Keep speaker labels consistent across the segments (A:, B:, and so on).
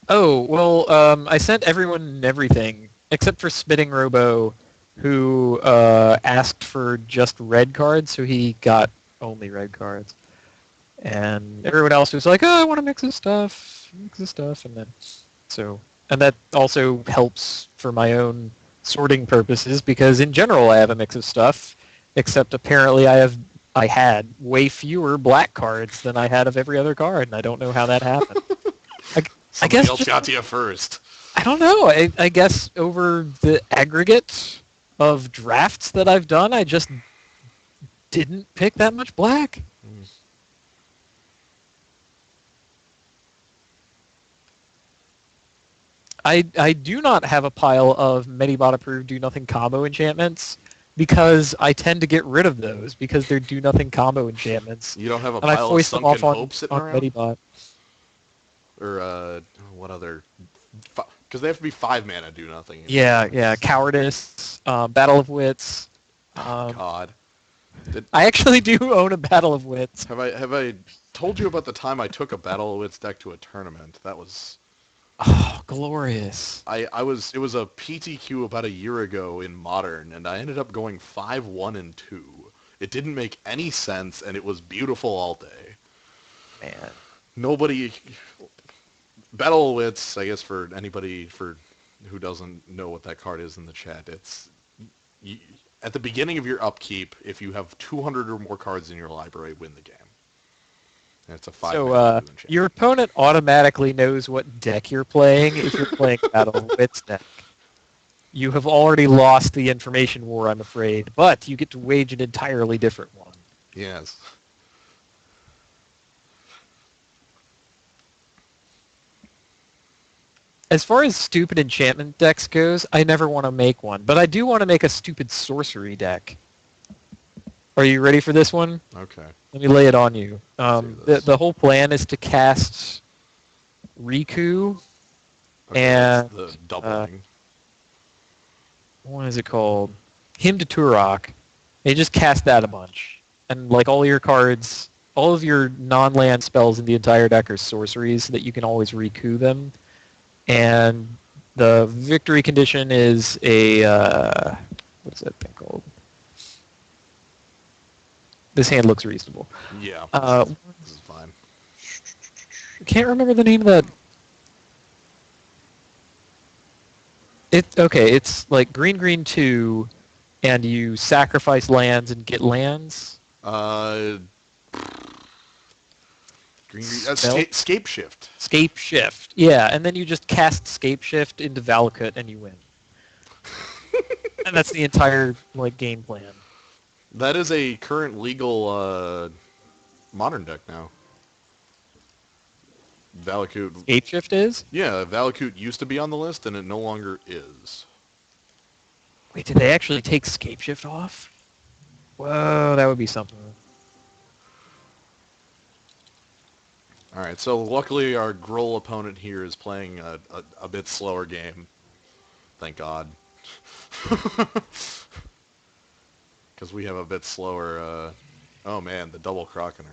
A: Oh, well, I sent everyone everything except for Spitting Robo, who asked for just red cards, so he got only red cards. And everyone else was like, "Oh, I want to mix this stuff," and then and that also helps for my own sorting purposes because in general I have a mix of stuff, except apparently I had way fewer black cards than I had of every other card, and I don't know how that happened. I, I
B: Somebody
A: guess
B: else
A: just
B: got to you first.
A: I don't know. I guess over the aggregate of drafts that I've done, I just didn't pick that much black.
B: Mm.
A: I do not have a pile of Medibot approved do nothing combo enchantments because I tend to get rid of those because they're do nothing combo enchantments,
B: You don't have a
A: and I
B: pile of
A: foist them
B: Sunken
A: off
B: Hope sitting
A: on
B: around?
A: Medibot.
B: Or, what other... Because they have to be 5-mana do nothing
A: Yeah,
B: enchantments.
A: Cowardice, Battle of Wits.
B: Oh,
A: Um,
B: God. Did,
A: I actually do own a Battle of Wits.
B: have I told you about the time I took a Battle of Wits deck to a tournament? That was...
A: Oh, glorious.
B: It was a PTQ about a year ago in Modern, and I ended up going 5-1-2. It didn't make any sense, and it was beautiful all day.
A: Man.
B: Nobody... Battle of Wits, I guess for anybody who doesn't know what that card is in the chat, it's... You, at the beginning of your upkeep, if you have 200 or more cards in your library, win the game. And it's a 5-mana
A: So
B: do enchantment.
A: your opponent automatically knows what deck you're playing if you're playing Battle of Wits deck. You have already lost the information war, I'm afraid, but you get to wage an entirely different one.
B: Yes.
A: As far as stupid enchantment decks goes, I never want to make one, but I do want to make a stupid sorcery deck. Are you ready for this one?
B: Okay.
A: Let me lay it on you.
B: Let's hear this.
A: The whole plan is to cast Riku
B: Okay, that's
A: and
B: the doubling.
A: what is it called? Hymn to Turok. You just cast that a bunch, and like all your cards, all of your non-land spells in the entire deck are sorceries, so that you can always Riku them. And the victory condition is a what's that thing called? This hand looks reasonable.
B: Yeah,
A: Uh,
B: this is fine.
A: I can't remember the name of that. It's like green 2, and you sacrifice lands and get lands.
B: Uh,
A: Spell
B: Scape Shift.
A: Scape Shift. Yeah, and then you just cast Scape Shift into Valakut and you win. And that's the entire like game plan.
B: That is a current legal modern deck now. Valakut.
A: Scape Shift is?
B: Yeah, Valakut used to be on the list, and it no longer is.
A: Wait, did they actually take Scape Shift off? Whoa, that would be something.
B: All right, so luckily our Groll opponent here is playing a bit slower game. Thank God. Because we have a bit slower... oh man, the double Crocodile.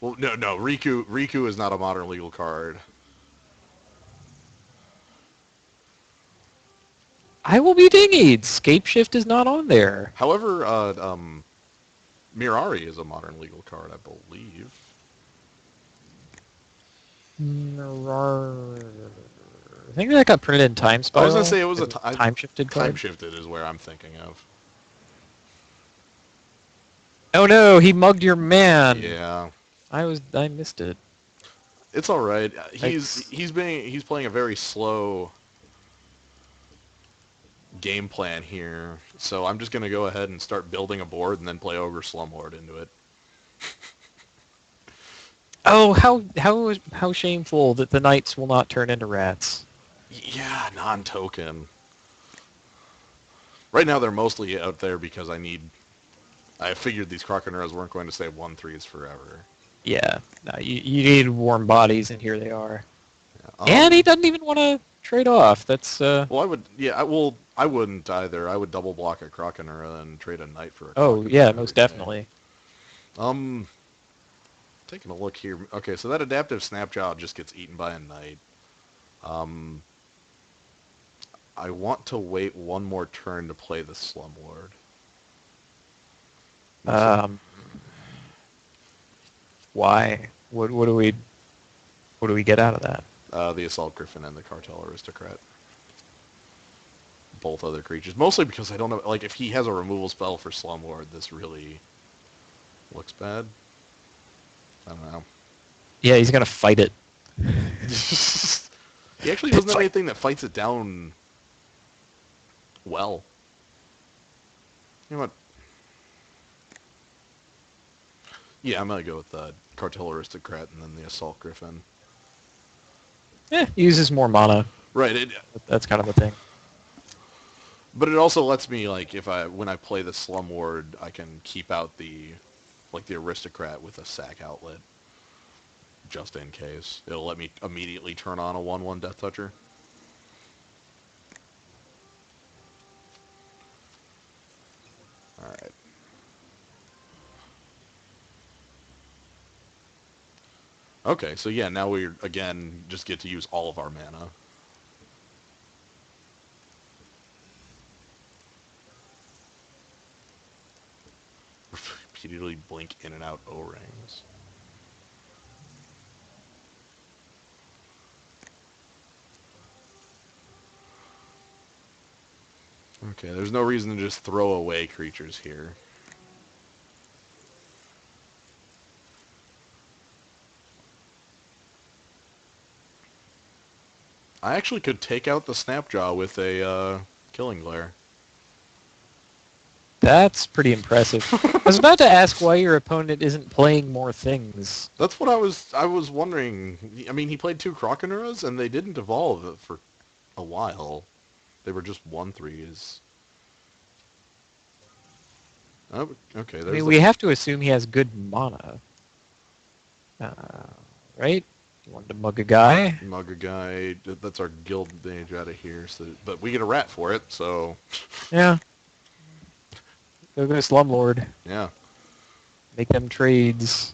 B: Well, no, Riku is not a modern legal card.
A: I will be dinged. Scape Shift is not on there.
B: However, Mirari is a modern legal card, I believe.
A: I think that got printed in Time
B: I was
A: Spiral.
B: gonna say it was a
A: time shifted
B: time
A: card.
B: shifted is where I'm thinking of.
A: Oh no, he mugged your man.
B: Yeah,
A: I missed it.
B: it's all right.
A: Thanks.
B: He's playing a very slow game plan here, so I'm just gonna go ahead and start building a board and then play Ogre Slumlord into it.
A: Oh, how shameful that the knights will not turn into rats.
B: Yeah, non-token. Right now they're mostly out there because I figured these Croconeras weren't going to stay 1/3s forever.
A: Yeah, no, you need warm bodies, and here they are.
B: Yeah.
A: And he doesn't even want to trade off. That's
B: Well, I wouldn't either. I would double block a Croconera and trade a Knight for a
A: oh
B: Croconera
A: yeah,
B: every
A: most
B: day.
A: definitely.
B: Um, taking a look here. Okay, so that adaptive Snapjaw just gets eaten by a knight. I want to wait one more turn to play the Slumlord.
A: Um, why? What do we get out of that?
B: The Assault Griffin and the Cartel Aristocrat. Both other creatures. Mostly because I don't know, like, if he has a removal spell for Slumlord, this really looks bad. I don't know.
A: Yeah, he's gonna fight it.
B: He actually doesn't have anything that fights it down well. You know what? Yeah, I'm going to go with the Cartel Aristocrat and then the Assault Griffin.
A: He uses more mana.
B: Right.
A: That's kind of the thing.
B: But it also lets me, like, when I play the Slumlord, I can keep out the Aristocrat with a sack outlet, just in case. It'll let me immediately turn on a 1/1 Death Toucher. Alright. Okay, so yeah, now we, again, just get to use all of our mana. Repeatedly blink in and out O-rings. Okay, there's no reason to just throw away creatures here. I actually could take out the Snapjaw with a Killing Glare.
A: That's pretty impressive. I was about to ask why your opponent isn't playing more things.
B: That's what I was wondering. I mean, he played 2 Croconuras, and they didn't evolve for a while. They were just 1/3s. Oh, okay,
A: I
B: there's
A: mean,
B: the...
A: we have to assume he has good mana. Right? You wanted to mug a guy?
B: Mugger guy. That's our guild mage out of here. So, but we get a rat for it, so...
A: Yeah. Go Slumlord.
B: Yeah.
A: Make them trades.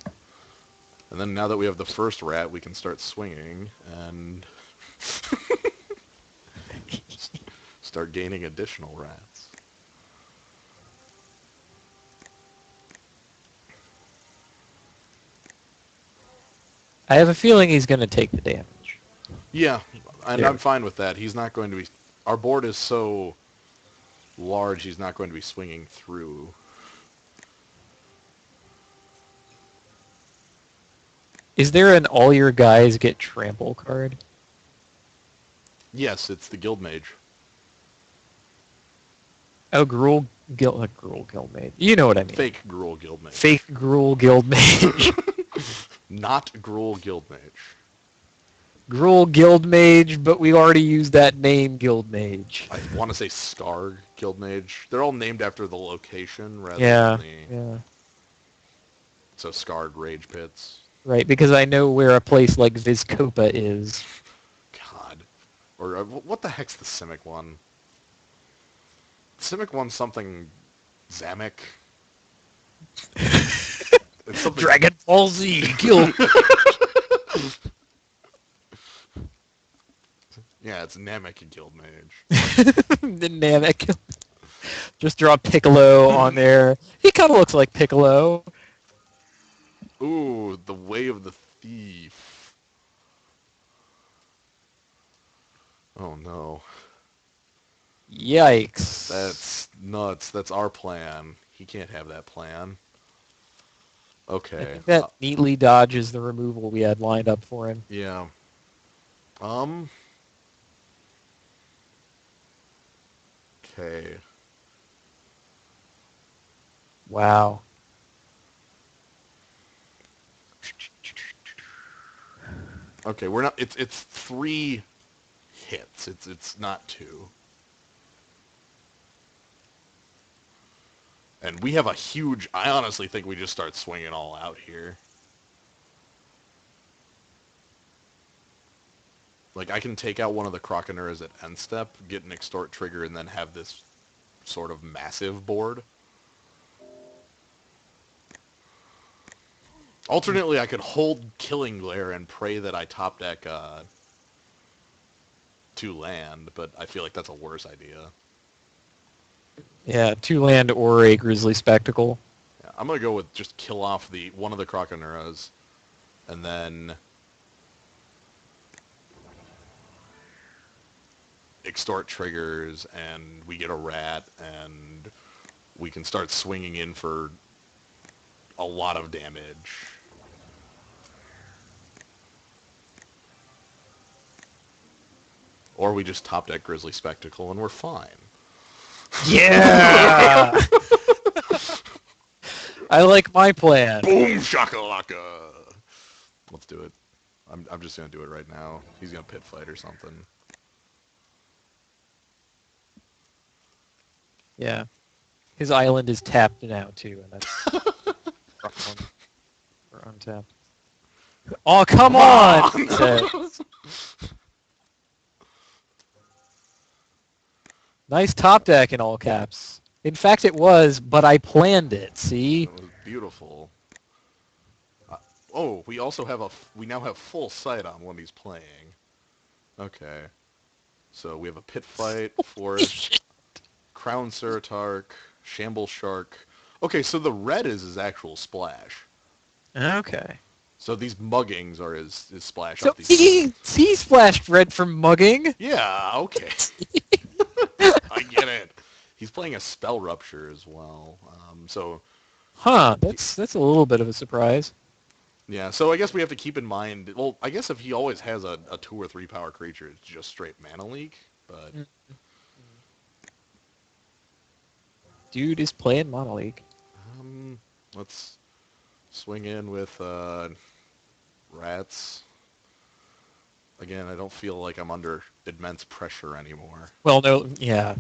B: And then now that we have the first rat, we can start swinging, and... start gaining additional rats.
A: I have a feeling he's going to take the damage.
B: Yeah, and
A: There.
B: I'm fine with that. He's not going to be... Our board is so large, he's not going to be swinging through.
A: Is there an all your guys get trample card?
B: Yes, it's the guild mage.
A: Oh, Gruul Guild Mage. You know what I mean.
B: Fake Gruul guild mage.
A: Fake Gruul Guild Mage.
B: Not Gruul guild mage.
A: Gruul Guild Mage, but we already used that name, Guild Mage.
B: I want to say Scar guild mage. They're all named after the location rather
A: Yeah,
B: than the...
A: yeah.
B: So Scarred Rage Pits.
A: Right, because I know where a place like Vizkopa is.
B: God. Or what the heck's the Simic one? Simic one's something... Zamek? It's something...
A: Dragon Ball Z, kill.
B: Yeah, it's Namek guild mage.
A: The Namek. Just draw Piccolo on there. He kind of looks like Piccolo.
B: Ooh, the Way of the Thief. Oh no.
A: Yikes.
B: That's nuts. That's our plan. He can't have that plan.
A: I
B: Okay.
A: think that neatly dodges the removal we had lined up for him.
B: Yeah. Okay.
A: Wow.
B: Okay, we're not... It's 3 hits. It's not 2. And we have a huge... I honestly think we just start swinging all out here. Like, I can take out one of the Croconuras at end step, get an Extort trigger, and then have this sort of massive board. Alternately, I could hold Killing Glare and pray that I top deck 2 land, but I feel like that's a worse idea.
A: Yeah, 2 land or a Grizzly Spectacle.
B: Yeah, I'm gonna go with just kill off one of the Croconuras, and then extort triggers, and we get a rat, and we can start swinging in for a lot of damage. Or we just top deck Grizzly Spectacle and we're fine.
A: Yeah! I like my plan.
B: Boom shakalaka! Let's do it. I'm just gonna do it right now. He's gonna pit fight or something.
A: Yeah. His island is tapped now, too, and that's rough one. Or untapped. Oh, come on! Nice top deck in all caps. In fact, it was, but I planned it, see?
B: It was beautiful. Oh, we also have we now have full sight on when he's playing. Okay. So we have a pit fight, force, Crown Ceratark, Shamble Shark. Okay, so the red is his actual splash.
A: Okay.
B: So these muggings are his splash.
A: So
B: Off these...
A: he splashed red from mugging?
B: Yeah, okay. I get it. He's playing a Spell Rupture as well. So...
A: Huh, that's a little bit of a surprise.
B: Yeah, so I guess we have to keep in mind... Well, I guess if he always has a 2 or 3 power creature, it's just straight mana leak, but...
A: Dude is playing Mono League.
B: Let's swing in with rats. Again, I don't feel like I'm under immense pressure anymore.
A: Well, no, yeah.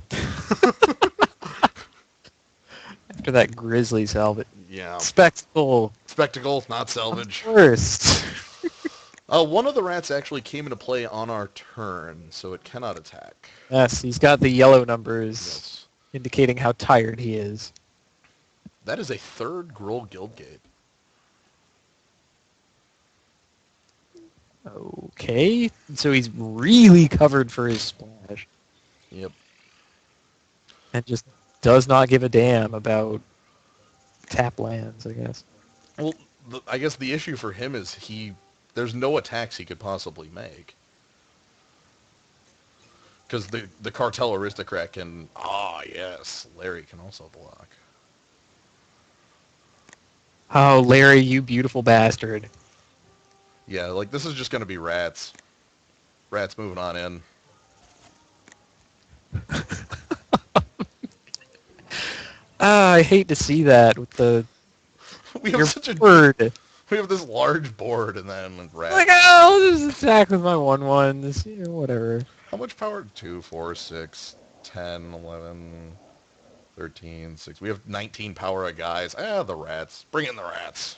A: After that Grizzly salvage.
B: Yeah.
A: Spectacle.
B: Spectacle, not salvage.
A: First.
B: One of the rats actually came into play on our turn, so it cannot attack.
A: Yes, he's got the yellow numbers
B: Yes.
A: indicating how tired he is.
B: That is a 3rd Gruul Guildgate.
A: Okay, so he's really covered for his splash.
B: Yep.
A: And just does not give a damn about tap lands, I guess.
B: Well, I guess the issue for him is there's no attacks he could possibly make. Because the Cartel Aristocrat can... Ah, yes. Larry can also block.
A: Oh, Larry, you beautiful bastard.
B: Yeah, like, this is just going to be rats. Rats moving on in.
A: I hate to see that with
B: We
A: your
B: have such a...
A: bird.
B: We have this large board and then rats.
A: Like, oh, I'll just attack with my 1/1s, whatever.
B: How much power? 2, 4, 6, 10, 11, 13, 6. We have 19 power of guys. Ah, the rats. Bring in the rats.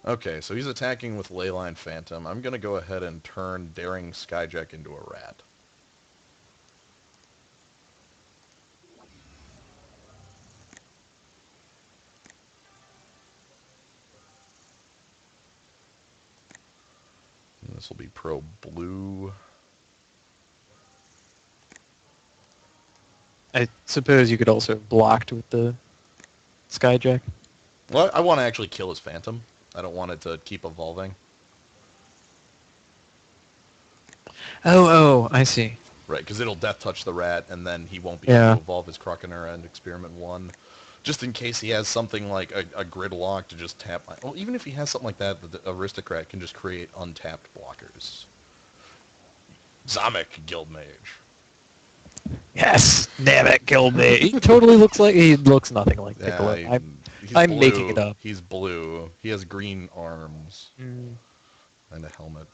B: Okay, so he's attacking with Leyline Phantom. I'm going to go ahead and turn Daring Skyjack into a rat. And this will be pro blue.
A: I suppose you could also have blocked with the Skyjack.
B: Well, I want to actually kill his Phantom. I don't want it to keep evolving.
A: Oh, I see.
B: Right, because it'll death touch the rat, and then he won't be able to evolve his Croconaur and Experiment 1. Just in case he has something like a Gridlock to just tap... Well, even if he has something like that, the Aristocrat can just create untapped blockers. Zamek Guildmage.
A: Yes, damn it, killed me. He totally he looks nothing like Piccolo.
B: Yeah,
A: I'm
B: blue.
A: making it up.
B: He's blue. He has green arms.
A: Mm.
B: And a helmet.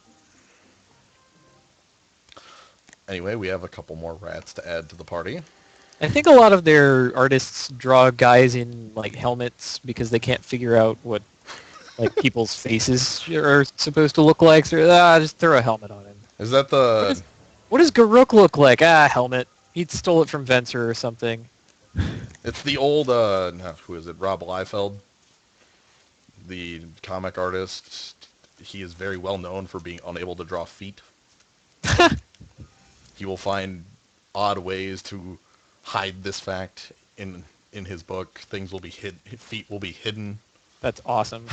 B: Anyway, we have a couple more rats to add to the party.
A: I think a lot of their artists draw guys in like helmets because they can't figure out what like people's faces are supposed to look like. So just throw a helmet on him.
B: Is that the...
A: What does Garuk look like? Helmet. He stole it from Venser or something.
B: It's the old, no, who is it, Rob Liefeld, the comic artist. He is very well known for being unable to draw feet. He will find odd ways to hide this fact in his book. Things will be feet will be hidden.
A: That's awesome.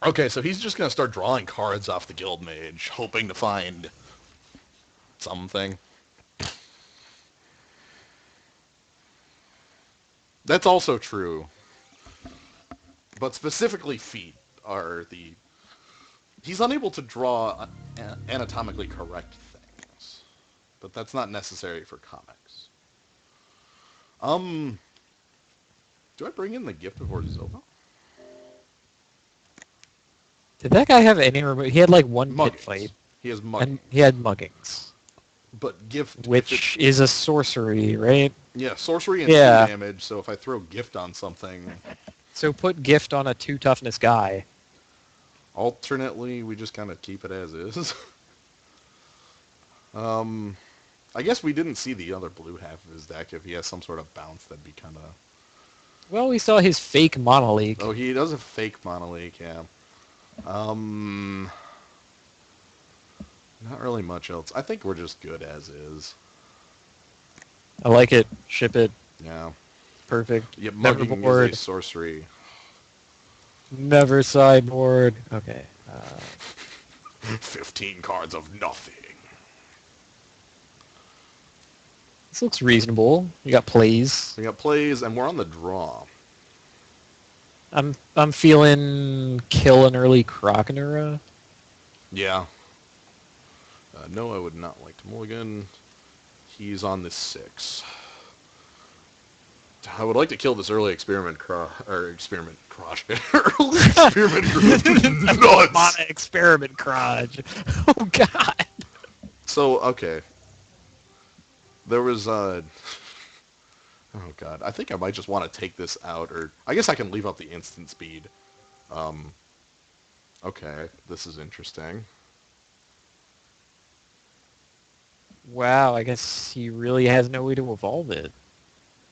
B: Okay, so he's just going to start drawing cards off the Guild Mage, hoping to find something. That's also true. But specifically feet are the... He's unable to draw anatomically correct things. But that's not necessary for comics. Do I bring in the gift before Zova?
A: Did that guy have any He had like one
B: Muggings.
A: pit fight.
B: He has muggings.
A: And he had muggings.
B: But gift...
A: Which is a sorcery, right?
B: Yeah, sorcery and 2 damage, so if I throw gift on something...
A: So put gift on a 2 toughness guy.
B: Alternately, we just kind of keep it as is. I guess we didn't see the other blue half of his deck. If he has some sort of bounce, that'd be kind of...
A: Well, we saw his fake monoleak.
B: Oh, he does a fake monoleak, yeah. Not really much else. I think we're just good as is.
A: I like it. Ship it.
B: Yeah.
A: Perfect.
B: Yep,
A: Never
B: mugging
A: board.
B: is a sorcery.
A: Never sideboard. Okay.
B: 15 cards of nothing.
A: This looks reasonable. You got plays.
B: We got plays, and we're on the draw.
A: I'm feeling kill an early Croconura.
B: Yeah. No, I would not like to mulligan. He's on the 6. I would like to kill this early experiment crush. early experiment group. Nuts.
A: Mana experiment crotch. Oh god.
B: So, okay. There was oh god, I think I might just want to take this out, or I guess I can leave out the instant speed. Okay, this is interesting.
A: Wow, I guess he really has no way to evolve it.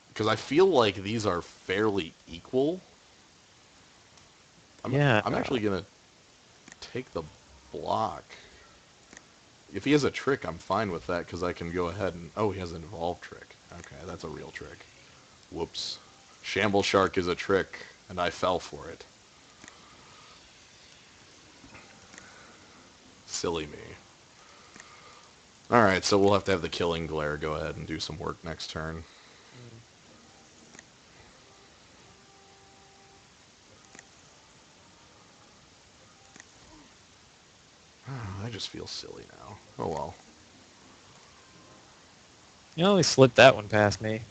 B: Because I feel like these are fairly equal. I'm actually going to take the block. If he has a trick, I'm fine with that, because I can go ahead and... Oh, he has an evolve trick. Okay, that's a real trick. Whoops. Shamble Shark is a trick, and I fell for it. Silly me. Alright, so we'll have to have the Killing Glare go ahead and do some work next turn. I just feel silly now. Oh well.
A: You only slipped that one past me.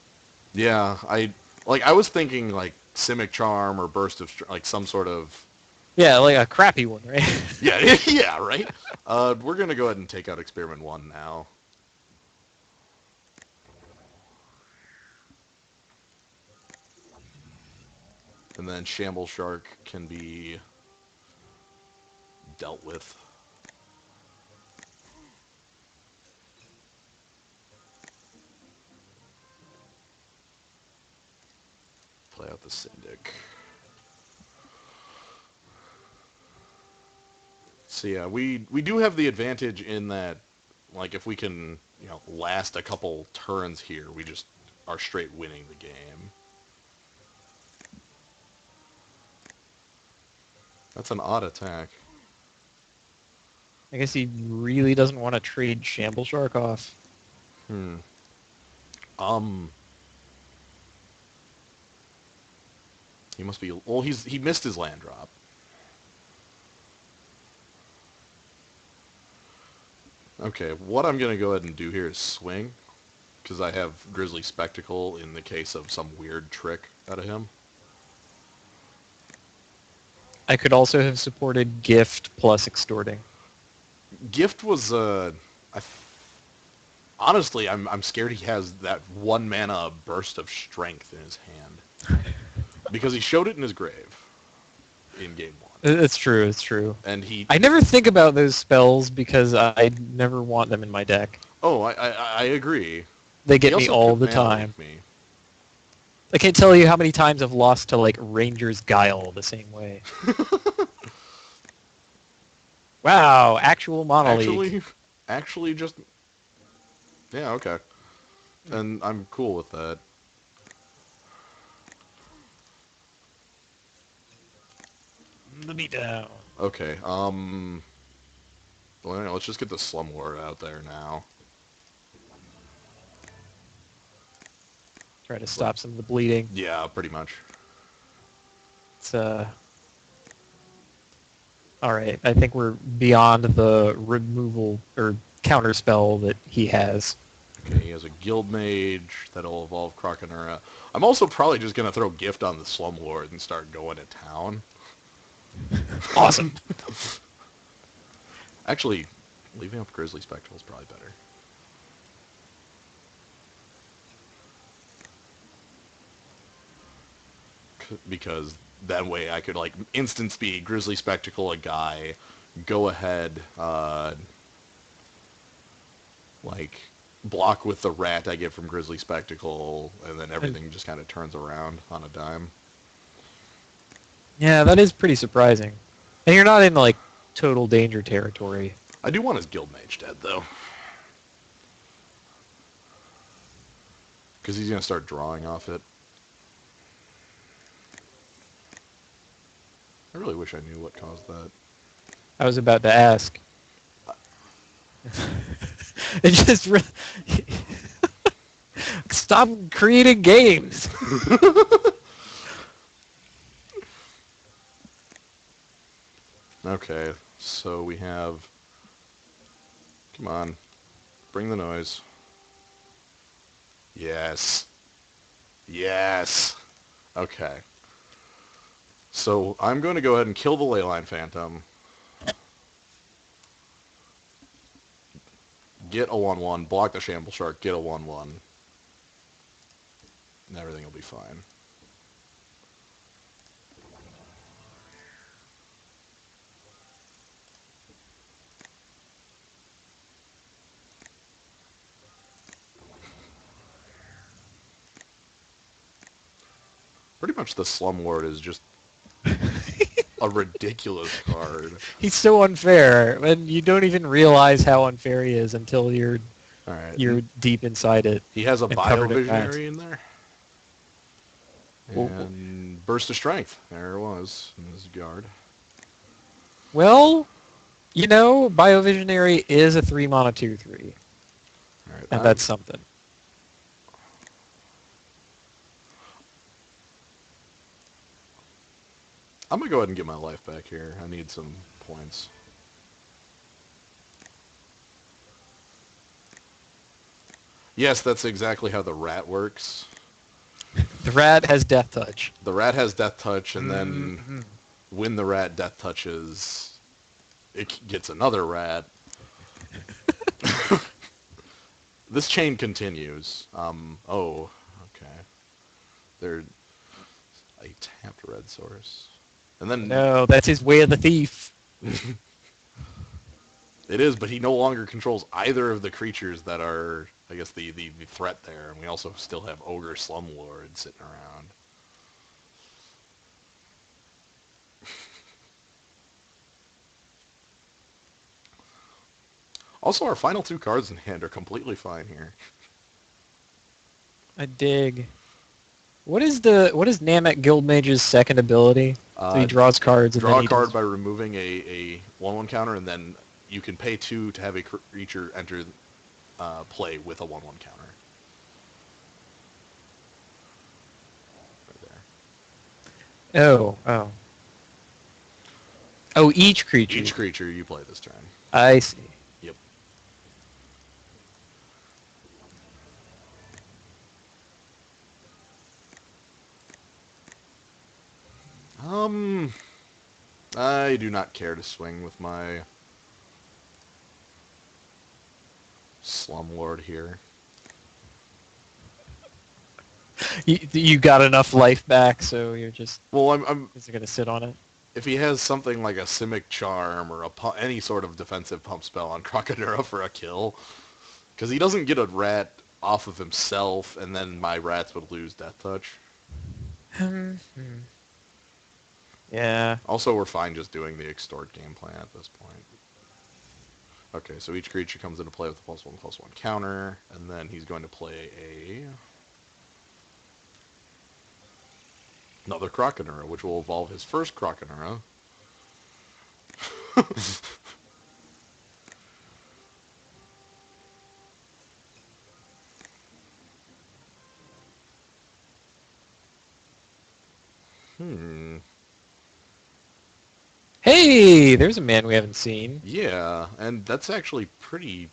B: Yeah, I was thinking like Simic Charm or Burst of like some sort of...
A: Yeah, like a crappy one, right?
B: Yeah, yeah, right? We're going to go ahead and take out Experiment 1 now. And then Shamble Shark can be dealt with. Play out the Syndic. So yeah, we do have the advantage in that, like, if we can, last a couple turns here, we just are straight winning the game. That's an odd attack.
A: I guess he really doesn't want to trade Shamble Shark off.
B: He must be... Well, he missed his land drop. Okay, what I'm going to go ahead and do here is swing, because I have Grizzly Spectacle in the case of some weird trick out of him.
A: I could also have supported Gift plus Extorting.
B: Gift was... honestly, I'm scared he has that 1 mana Burst of Strength in his hand. Because he showed it in his grave in game 1.
A: It's true, it's true.
B: And
A: I never think about those spells because I never want them in my deck.
B: Oh, I agree.
A: They
B: He
A: get me
B: also
A: all
B: could
A: the
B: mana
A: time.
B: leak me.
A: I can't tell you how many times I've lost to, like, Ranger's Guile the same way. Wow, actual Monoleak.
B: Actually, just yeah, okay, and I'm cool with that.
A: Let me down.
B: Okay, well, let's just get the Slumlord out there now.
A: Try to stop some of the bleeding.
B: Yeah, pretty much.
A: It's, alright, I think we're beyond the removal or counterspell that he has.
B: Okay, he has a Guild Mage that'll evolve Croconura. I'm also probably just gonna throw Gift on the Slumlord and start going to town.
A: Awesome.
B: Actually, leaving up Grizzly Spectral is probably better. Because that way I could, like, instant speed, Grizzly Spectacle a guy, go ahead, like, block with the rat I get from Grizzly Spectacle, and then everything just kind of turns around on a dime.
A: Yeah, that is pretty surprising. And you're not in, like, total danger territory.
B: I do want his Guild Mage dead, though. Because he's going to start drawing off it. I really wish I knew what caused that.
A: I was about to ask. It just stop creating games.
B: Okay, so we have... Come on. Bring the noise. Yes. Yes. Okay. So I'm going to go ahead and kill the Leyline Phantom. Get a 1-1. Block the Shamble Shark. Get a 1-1. And everything will be fine. Pretty much the Slumlord is just a ridiculous card.
A: He's so unfair, and you don't even realize how unfair he is until you're deep inside it.
B: He has a
A: and covered in rats.
B: Bio-Visionary in there.
A: Well,
B: And Burst of Strength. There it was in his guard.
A: well, you know, Bio-Visionary is a 3-mana 2/3.
B: All right,
A: And that's something.
B: I'm going to go ahead and get my life back here. I need some points. Yes, that's exactly how the rat works.
A: The rat has Death Touch.
B: The rat has Death Touch, and then when the rat Death Touches, it gets another rat. This chain continues. Oh, okay. They're a tapped red source. And then...
A: No, that's his Way of the Thief.
B: It is, but he no longer controls either of the creatures that are, I guess, the threat there. And we also still have Ogre Slumlord sitting around. Also, our final two cards in hand are completely fine here.
A: I dig. What is Namek Guildmage's second ability? So he draws cards and
B: Draw
A: then
B: a card by removing a 1/1 counter, and then you can pay 2 to have a creature enter play with a 1/1 counter. Right there.
A: Oh, each creature.
B: Each creature you play this turn.
A: I see.
B: Yep. I do not care to swing with my Slumlord here.
A: You got enough life back, so you're just...
B: Well, I'm
A: Is it going to sit on it?
B: if he has something like a Simic Charm or any sort of defensive pump spell on Croconura for a kill, because he doesn't get a rat off of himself, and then my rats would lose Death Touch.
A: Hmm. Yeah.
B: Also, we're fine just doing the extort game plan at this point. Okay, so each creature comes into play with a +1/+1 counter, and then he's going to play another Croconura, which will evolve his first Croconura. Hmm.
A: Hey, there's a man we haven't seen.
B: Yeah, and that's actually pretty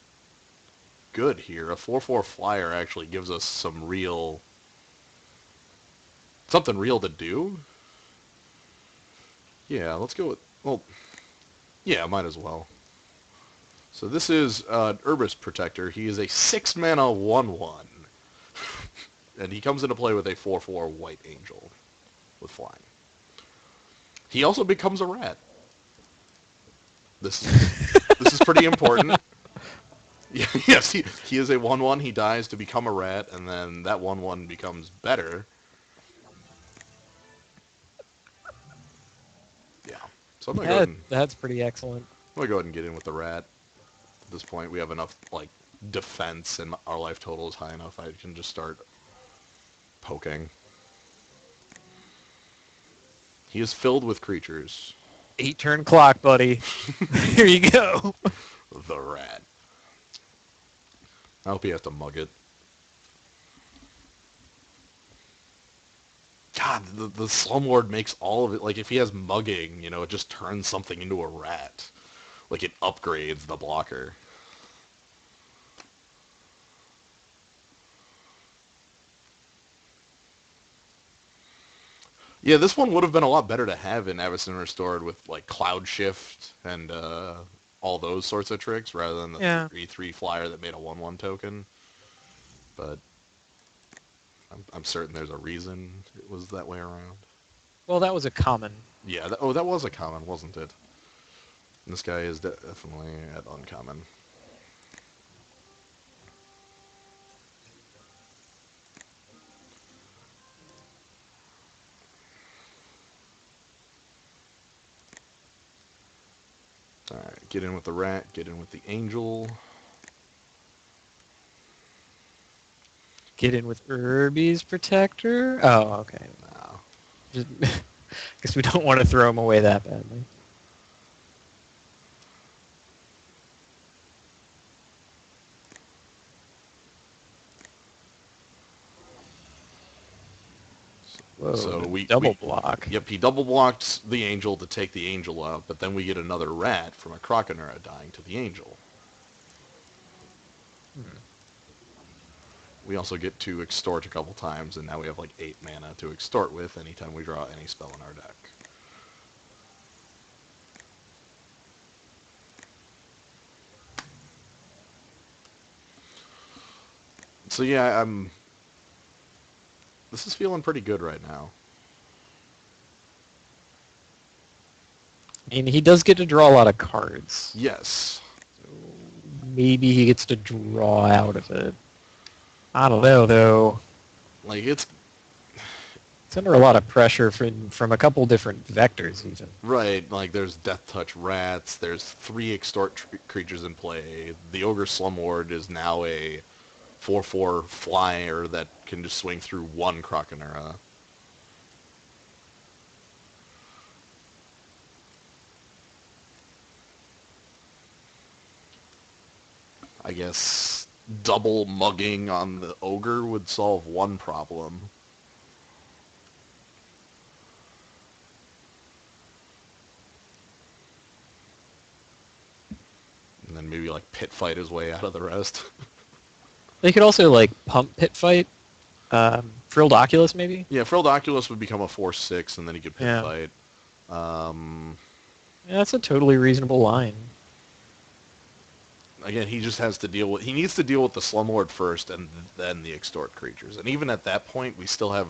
B: good here. A 4/4 flyer actually gives us something real to do. Yeah, let's go with, well, yeah, might as well. So this is Herbis Protector. He is a 6-mana 1/1. And he comes into play with a 4/4 White Angel with flying. He also becomes a rat. This is pretty important. Yes, he is a 1/1. He dies to become a rat, and then that 1/1 becomes better. Yeah. So I'm gonna go ahead and
A: That's pretty excellent.
B: get in with the rat. At this point, we have enough like defense, and our life total is high enough. I can just start poking. He is filled with creatures.
A: 8-turn clock, buddy. Here you go.
B: The rat. I hope he has to mug it. God, the Slumlord makes all of it, like, if he has mugging, it just turns something into a rat. Like, it upgrades the blocker. Yeah, this one would have been a lot better to have in Avacyn Restored with, like, Cloud Shift and all those sorts of tricks, rather than the
A: Yeah.
B: 3/3 flyer that made a 1/1 token. But I'm certain there's a reason it was that way around.
A: Well, that was a common.
B: Yeah, that was a common, wasn't it? And this guy is definitely at uncommon. Alright, get in with the rat, get in with the angel.
A: Get in with Herbis Protector. Oh, okay.
B: Wow.
A: Just, guess we don't want to throw him away that badly. Whoa,
B: So we
A: double block.
B: Yep, he double blocked the angel to take the angel out, but then we get another rat from a Croconura dying to the angel. We also get to extort a couple times, and now we have like 8 mana to extort with anytime we draw any spell in our deck. So yeah, this is feeling pretty good right now.
A: I mean, he does get to draw a lot of cards.
B: Yes.
A: Maybe he gets to draw out of it. I don't know, though.
B: Like, it's
A: under a lot of pressure from a couple different vectors, even.
B: right, like there's Death Touch rats, there's 3 extort creatures in play. The Ogre Slumlord is now a 4/4 flyer that can just swing through 1 Croconura. I guess double mugging on the Ogre would solve one problem. And then maybe like pit fight his way out of the rest.
A: They could also like pump pit fight. Frilled Oculus, maybe?
B: Yeah, Frilled Oculus would become a 4/6, and then he could pit
A: Yeah.
B: fight.
A: Yeah, that's a totally reasonable line.
B: Again, he just has to deal with... He needs to deal with the Slumlord first, and then the extort creatures. And even at that point, we still have,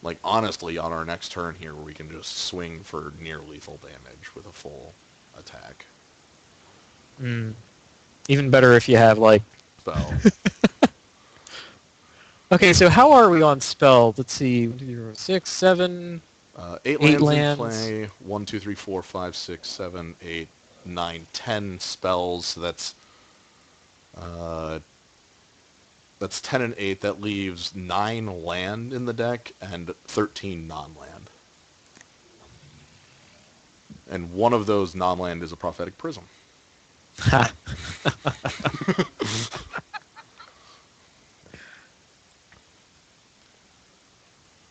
B: like, honestly, on our next turn here, where we can just swing for near lethal damage with a full attack.
A: Even better if you have, like...
B: Spell.
A: Okay, so how are we on spells? Let's see. 1, 2, 3, 4, 6, 7,
B: 8
A: 8
B: lands in
A: lands.
B: play. 1, 2, 3, 4, 5, 6, 7, 8, 9, 10 spells. So uh, that's 10 and 8. That leaves 9 land in the deck and 13 non-land. And one of those non-land is a Prophetic Prism.
A: Ha.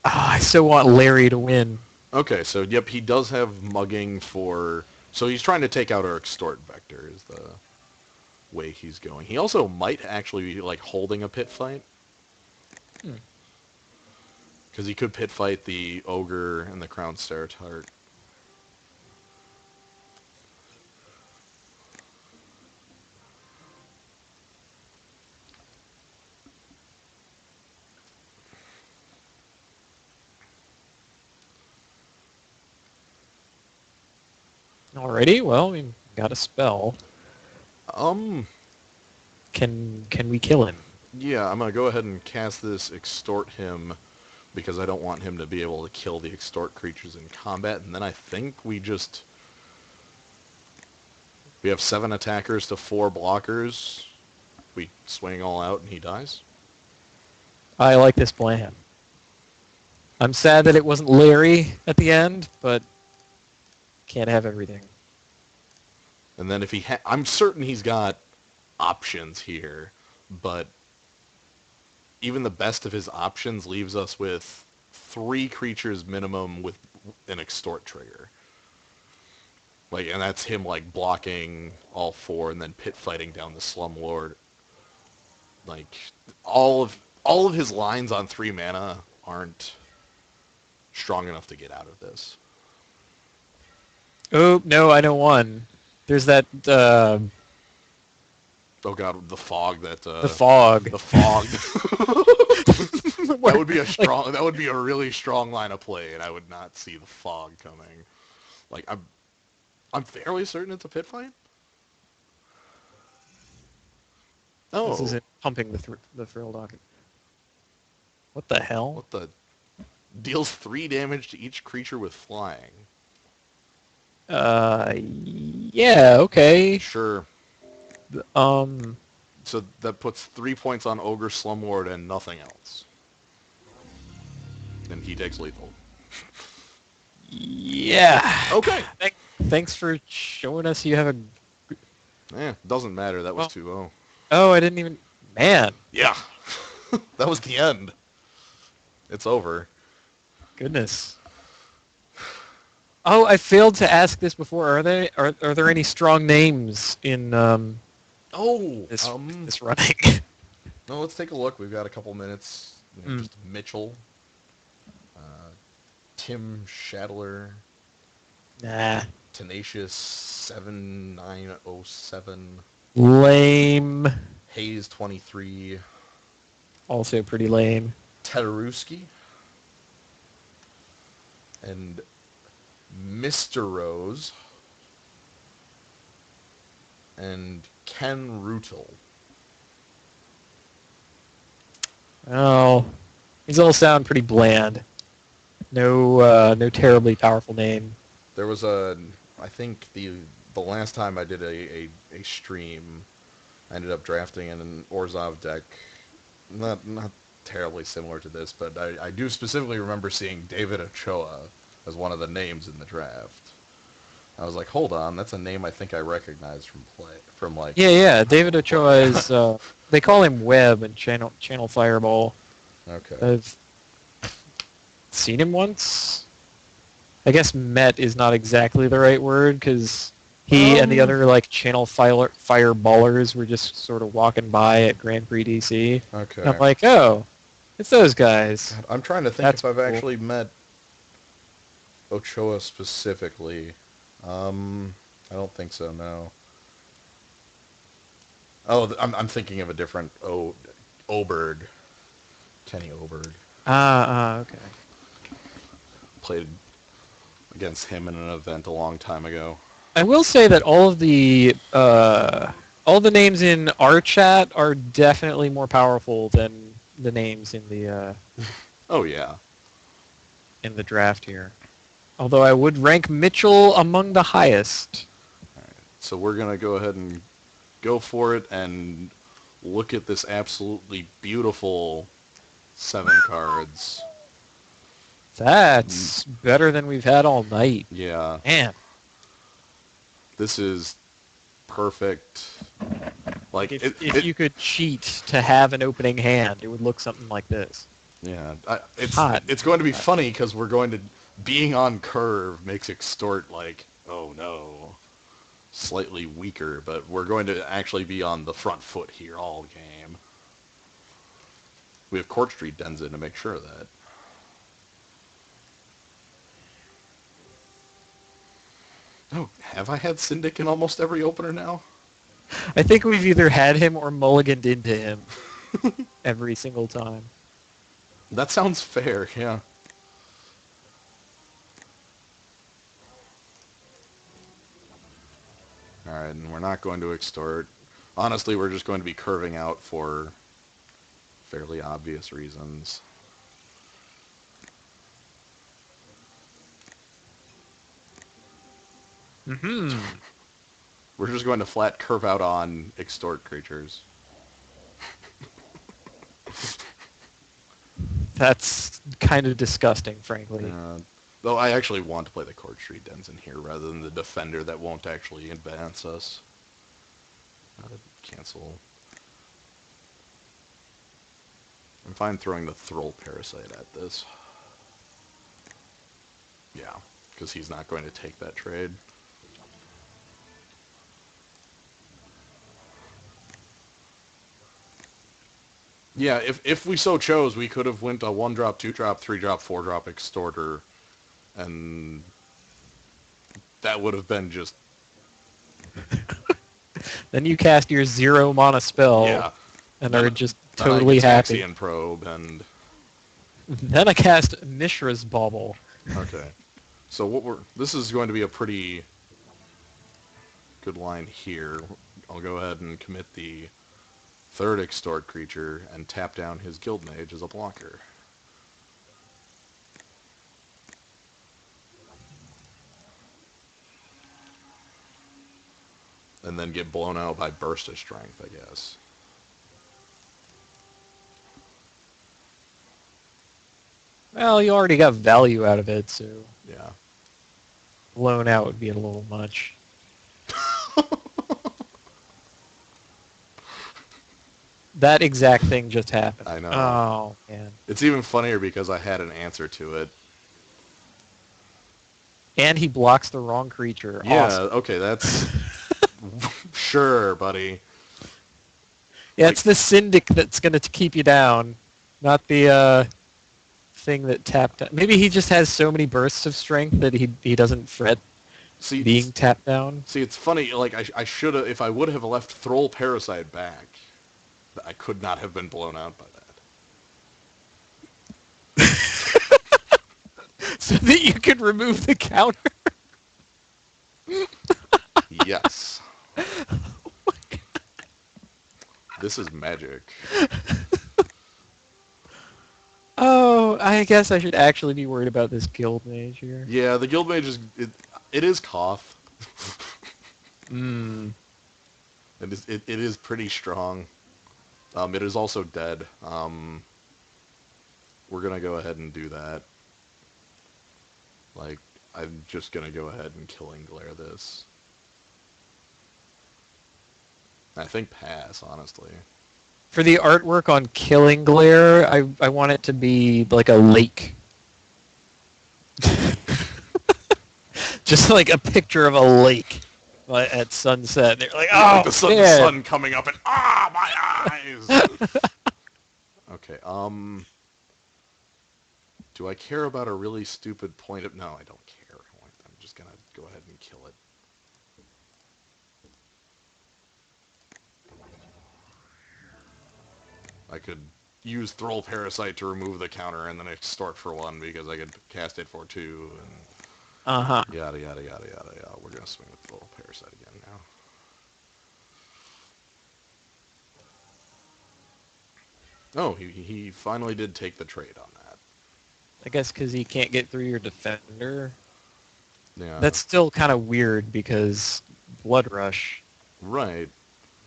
A: Ah, I still want Larry to win.
B: Okay, so yep, he does have mugging for... So he's trying to take out our extort vector is the way he's going. He also might actually be like holding a pit fight.
A: Hmm.
B: Because he could pit fight the ogre and the crowned Ceratart.
A: Alrighty, well, we got a spell.
B: Um,
A: Can we kill him?
B: yeah, I'm gonna go ahead and cast this extort him because I don't want him to be able to kill the extort creatures in combat, and then I think we have 7 attackers to 4 blockers. We swing all out and he dies.
A: I like this plan. I'm sad that it wasn't Larry at the end, but can't have everything.
B: And then if I'm certain he's got options here, but even the best of his options leaves us with 3 creatures minimum with an extort trigger. Like, and that's him like blocking all 4 and then pit fighting down the Slumlord. Like all of his lines on 3 mana aren't strong enough to get out of this.
A: Oh, no, I know one. There's that,
B: Oh god, the fog that
A: the fog.
B: the fog.
A: Where-
B: That would be a strong. That would be a really strong line of play, and I would not see the fog coming. Like I'm fairly certain it's a pit fight.
A: This
B: Oh,
A: isn't pumping the thrill docket. What the hell?
B: what the? Deals 3 damage to each creature with flying.
A: Yeah, okay.
B: Sure.
A: Um,
B: So that puts 3 points on Ogre Slumlord and nothing else. And he takes lethal.
A: yeah.
B: Okay.
A: Thanks for showing us you have a...
B: Doesn't matter. That was
A: Well,
B: 2-0.
A: oh, I didn't even... Man,
B: Yeah. That was the end. It's over.
A: goodness. Oh, I failed to ask this before. Are there any strong names in
B: Oh,
A: this running?
B: no, let's take a look. We've got a couple minutes. Just Mitchell, uh, Tim Shadler,
A: Nah.
B: Tenacious 7907,
A: Lame.
B: Hayes 23,
A: Also pretty lame.
B: Tataruski, and Mr. Rose, and Ken Rutel.
A: Oh, these all sound pretty bland. No terribly powerful name.
B: There was I think the last time I did a stream, I ended up drafting an Orzhov deck, not terribly similar to this, but I do specifically remember seeing David Ochoa as one of the names in the draft. I was like, hold on, that's a name I think I recognize from like...
A: Yeah. David Ochoa is. They call him Webb in Channel Fireball.
B: Okay.
A: I've seen him once. I guess met is not exactly the right word because he and the other like Channel Fireballers were just sort of walking by at Grand Prix DC.
B: Okay.
A: And I'm like, oh, it's those guys.
B: I'm trying to think
A: That's
B: if I've
A: cool.
B: actually met Ochoa specifically. I don't think so, no. Oh, I'm thinking of a different Oberg. Kenny Oberg.
A: Okay.
B: Played against him in an event a long time ago.
A: I will say that all the names in our chat are definitely more powerful than the names
B: Oh yeah.
A: in the draft here. Although I would rank Mitchell among the highest.
B: So we're gonna go ahead and go for it and look at this absolutely beautiful 7 cards.
A: That's better than we've had all night.
B: Yeah,
A: Man,
B: this is perfect. Like
A: if you could cheat to have an opening hand, it would look something like this.
B: yeah,
A: Hot.
B: it's going to be funny because we're going to being on curve makes extort like, oh no, slightly weaker, but we're going to actually be on the front foot here all game. We have Court Street Dens in to make sure of that. Oh, have I had Syndic in almost every opener now?
A: I think we've either had him or mulliganed into him every single time.
B: That sounds fair, yeah. Alright, and we're not going to extort. Honestly, we're just going to be curving out for fairly obvious reasons.
A: Mm-hmm.
B: We're just going to flat curve out on extort creatures.
A: That's kind of disgusting, frankly.
B: Though I actually want to play the Court Street Dens in here rather than the Defender that won't actually advance us. Cancel. I'm fine throwing the Thrall Parasite at this. Yeah, because he's not going to take that trade. Yeah, if we so chose, we could have went a 1-drop, 2-drop, 3-drop, 4-drop Extorter, and that would have been just...
A: Then you cast your 0 mana spell,
B: Yeah.
A: and
B: Then-
A: are just
B: then I
A: totally
B: get
A: happy.
B: Taxian Probe, and...
A: Then I cast Mishra's Bauble.
B: Okay. So what we're... This is going to be a pretty good line here. I'll go ahead and commit the 3rd Extort creature and tap down his Guild Mage as a blocker. And then get blown out by Burst of Strength, I guess.
A: Well, you already got value out of it, so
B: Yeah.
A: blown out would be a little much. That exact thing just happened.
B: I know.
A: Oh, man.
B: It's even funnier because I had an answer to it.
A: And he blocks the wrong creature.
B: Yeah,
A: Awesome.
B: okay, that's... Sure, buddy.
A: Yeah, it's the Syndic that's going to keep you down, not the thing that tapped down. Maybe he just has so many bursts of strength that he doesn't fret being tapped down.
B: See, it's funny, like, I should have... If I would have left Thrall Parasite back, I could not have been blown out by that.
A: So that you could remove the counter.
B: Yes. This is magic.
A: Oh, I guess I should actually be worried about this Guild Mage here.
B: Yeah, the Guild Mage is... It is Koth.
A: Hmm.
B: It is pretty strong. It is also dead. We're gonna go ahead and do that. Like, I'm just gonna go ahead and Killing Glare this. I think pass, honestly.
A: For the artwork on Killing Glare, I want it to be like a lake. Just like a picture of a lake at sunset. They're like, oh,
B: like the sun coming up and my eyes. Okay. Do I care about a really stupid point of? No, I don't care. I'm just gonna go ahead and kill it. I could use Thrall Parasite to remove the counter and then extort for 1 because I could cast it for 2 and yada yada yada yada yada. We're gonna swing with Thrall Parasite again now. Oh, he finally did take the trade on that.
A: I guess because he can't get through your defender.
B: Yeah.
A: That's still kind of weird because Blood Rush
B: Right.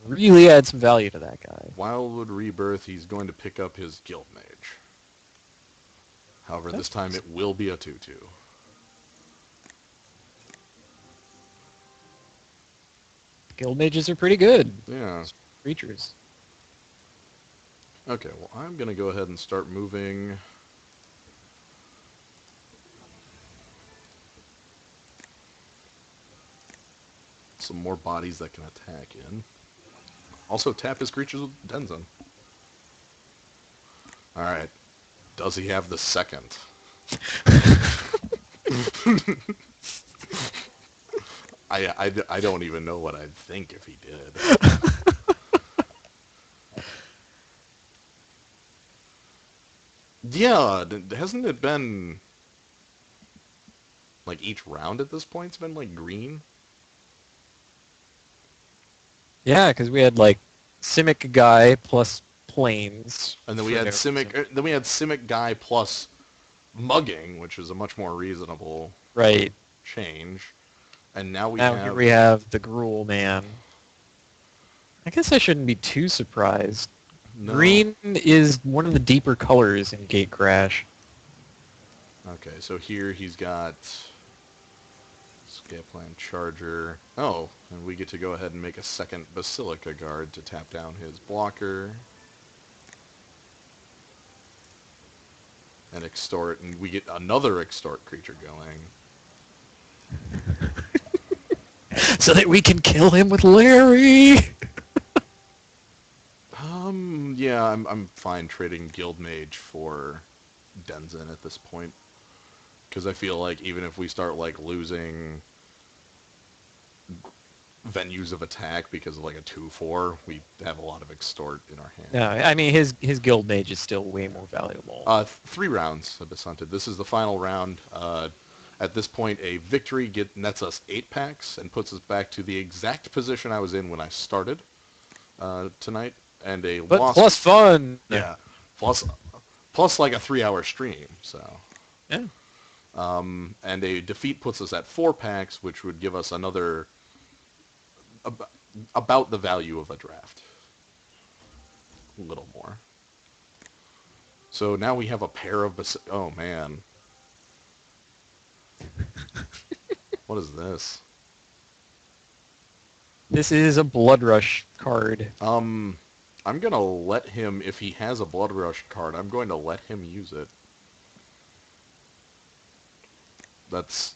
A: really adds some value to that guy.
B: Wildwood Rebirth, he's going to pick up his Guild Mage. However, this time it will be a 2/2.
A: Guild Mages are pretty good.
B: Yeah.
A: Creatures.
B: Okay, well, I'm going to go ahead and start moving some more bodies that can attack in. Also, tap his creatures with Denzin. Alright. Does he have the second? I don't even know what I'd think if he did. Yeah, hasn't it been... Like, each round at this point's been, like, green?
A: Yeah, because we had like Simic Guy plus Planes.
B: And then we
A: for
B: had
A: no
B: Simic...
A: reason.
B: Then we had Simic Guy plus Mugging, which is a much more reasonable
A: Right.
B: change. And now we
A: Now here
B: have...
A: we have the Gruul Man. I guess I shouldn't be too surprised.
B: No.
A: Green is one of the deeper colors in Gatecrash.
B: Okay, so here he's got Scaplan Charger. Oh, and we get to go ahead and make a second Basilica Guard to tap down his blocker. And extort, and we get another extort creature going.
A: So that we can kill him with Larry!
B: Yeah, I'm fine trading Guild Mage for Denzin at this point. Because I feel like even if we start, like, losing venues of attack because of, like, a 2/4, we have a lot of extort in our hand.
A: No, I mean, his Guild Mage is still way more valuable.
B: 3 rounds have been hunted. This is the final round. At this point, a victory nets us 8 packs and puts us back to the exact position I was in when I started tonight. And a
A: But
B: loss...
A: plus fun!
B: Yeah. Plus like a 3-hour stream, so...
A: Yeah.
B: And a defeat puts us at 4 packs, which would give us another... about the value of a draft. A little more. So now we have a pair of... Oh, man. What is this?
A: This is a Blood Rush card.
B: I'm going to let him... If he has a Blood Rush card, I'm going to let him use it. That's...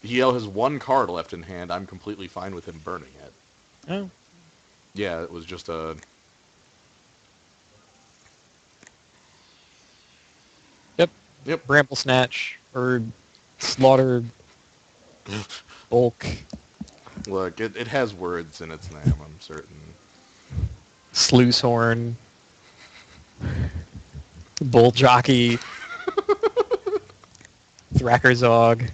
B: He has 1 card left in hand. I'm completely fine with him burning it.
A: Oh.
B: Yeah, it was just a... Yep.
A: Bramble Snatch, or Slaughter, Bulk,
B: Look, it has words in its name, I'm certain.
A: Sluicehorn, Bull Jockey, Thrackerzog.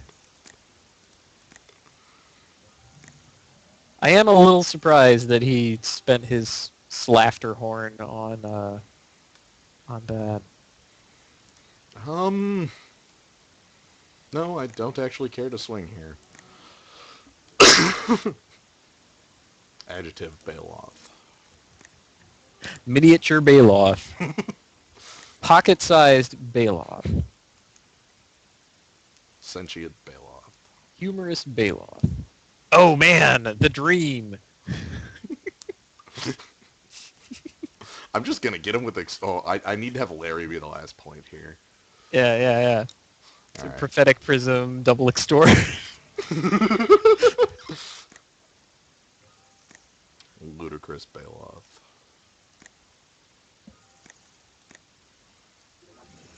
A: I am a little surprised that he spent his Slafterhorn on that.
B: No, I don't actually care to swing here. Adjective, Bailoff.
A: Miniature Bailoff. Pocket-sized Bailoff.
B: Sentient Bailoff.
A: Humorous Bailoff. Oh man, the dream!
B: I'm just gonna get him with... I need to have Larry be the last point here.
A: Yeah. It's a
B: Alright.
A: Prophetic Prism, double extort.
B: Ludicrous Bailoff.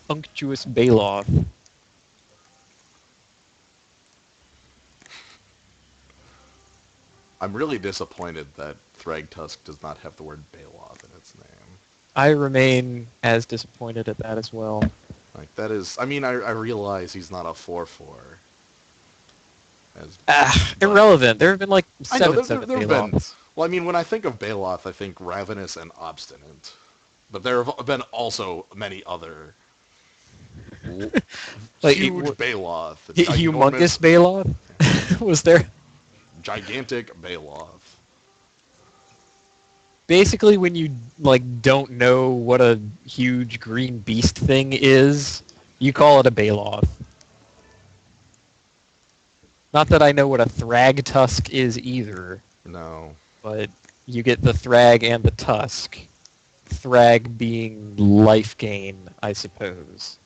A: Unctuous Bailoff.
B: I'm really disappointed that Thragtusk does not have the word Bailoff in its name.
A: I remain as disappointed at that as well.
B: Like, that is... I mean, I realize he's not a 4/4.
A: Irrelevant. There have been like
B: I know,
A: 7
B: there have been...
A: Bailoffs.
B: Well, I mean, when I think of Bailoff, I think Ravenous and Obstinate. But there have been also many other
A: Like
B: huge Baloth,
A: humongous
B: ginormous,
A: Baloth was there.
B: gigantic Baloth.
A: Basically, when you like don't know what a huge green beast thing is, you call it a Baloth. Not that I know what a Thrag Tusk is either,
B: No.
A: but you get the Thrag and the Tusk. Thrag being life gain, I suppose.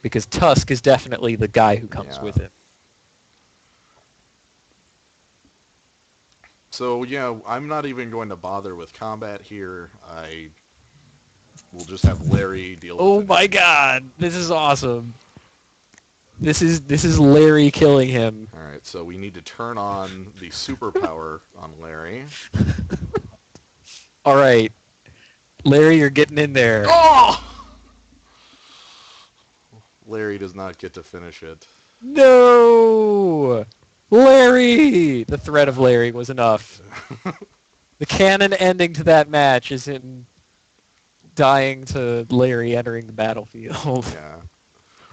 A: Because Tusk is definitely the guy who comes
B: Yeah.
A: with him.
B: So, yeah, I'm not even going to bother with combat here. I will just have Larry deal with
A: Oh
B: it.
A: my god, this is awesome. This is Larry killing him.
B: Alright, so we need to turn on the superpower on Larry.
A: Alright, Larry, you're getting in there.
B: Oh! Larry does not get to finish it.
A: No! Larry! The threat of Larry was enough. The canon ending to that match is him dying to Larry entering the battlefield.
B: Yeah.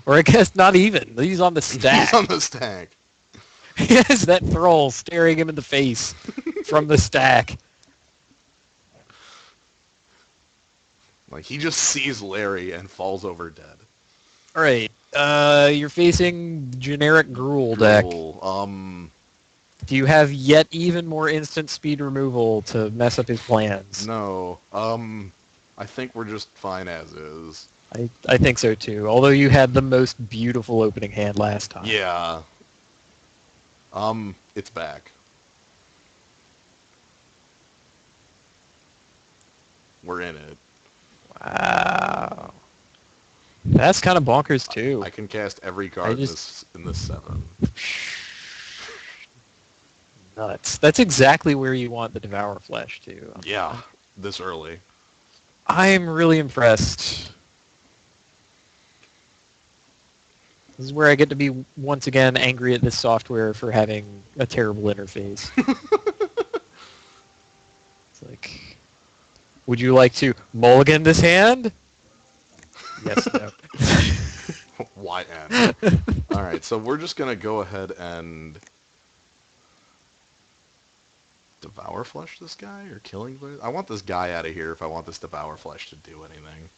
A: Or I guess not even. He's on the stack.
B: He's on the stack.
A: He has that thrall staring him in the face from the stack.
B: Like, he just sees Larry and falls over dead.
A: Alright, you're facing generic Gruul deck.
B: Gruul.
A: Do you have yet even more instant speed removal to mess up his plans?
B: No. I think we're just fine as is.
A: I think so too, although you had the most beautiful opening hand last time.
B: Yeah. It's back. We're in it.
A: Wow. That's kind of bonkers too.
B: I can cast every card in this 7.
A: Nuts. That's exactly where you want the Devour Flesh too.
B: Yeah, this early.
A: I'm really impressed. This is where I get to be once again angry at this software for having a terrible interface. It's like, would you like to mulligan this hand? Yes, no.
B: YN. Alright, so we're just going to go ahead and Devour Flesh this guy? Or Killing Blade? I want this guy out of here if I want this Devour Flesh to do anything.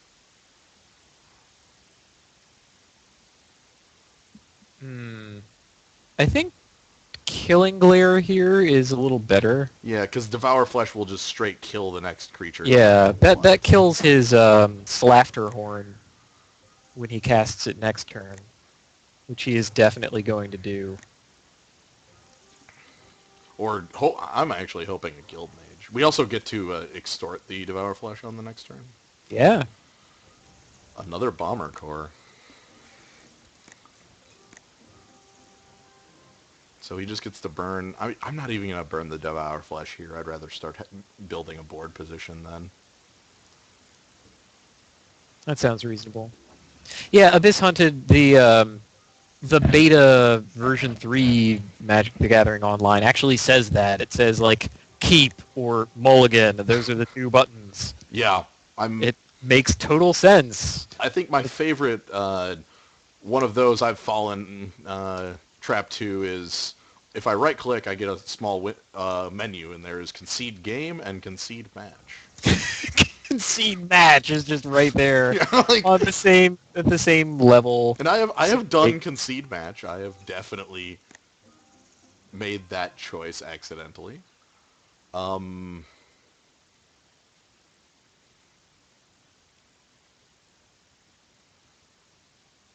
A: I think Killing Glare here is a little better.
B: Yeah, because Devour Flesh will just straight kill the next creature.
A: Yeah, that kills his Slafter Horn when he casts it next turn, which he is definitely going to do.
B: Or, I'm actually hoping a Guild Mage. We also get to extort the Devour Flesh on the next turn.
A: Yeah.
B: Another Bomber Core. So he just gets to burn. I'm not even going to burn the Devour Flesh here. I'd rather start building a board position then.
A: That sounds reasonable. Yeah, Abyss Hunted, the beta version 3 Magic the Gathering Online actually says that. It says, like, keep or mulligan. Those are the two buttons.
B: Yeah.
A: It makes total sense.
B: I think my favorite, one of those I've fallen trap to is, if I right-click, I get a small menu, and there is Concede Game and Concede Match.
A: Concede Match is just right there.
B: Yeah, like,
A: at the same level.
B: And I have done Concede Match. I have definitely made that choice accidentally.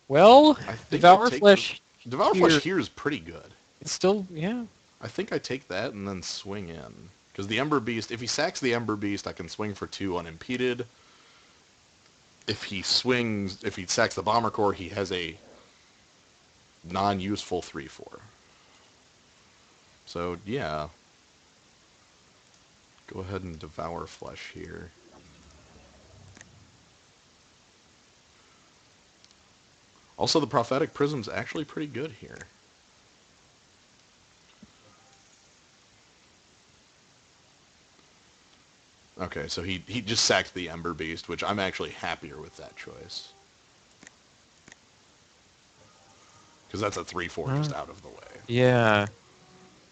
A: Well,
B: I think
A: Devour Flesh.
B: Devour Flesh here is pretty good.
A: It's still, yeah.
B: I think I take that and then swing in. Because the Ember Beast, if he sacks the Ember Beast, I can swing for 2 unimpeded. If he sacks the Bomber Core, he has a non-useful 3/4. So, yeah. Go ahead and Devour Flesh here. Also, the Prophetic Prism's actually pretty good here. Okay, so he just sacked the Ember Beast, which I'm actually happier with that choice. Because that's a 3/4 just out of the way.
A: Yeah.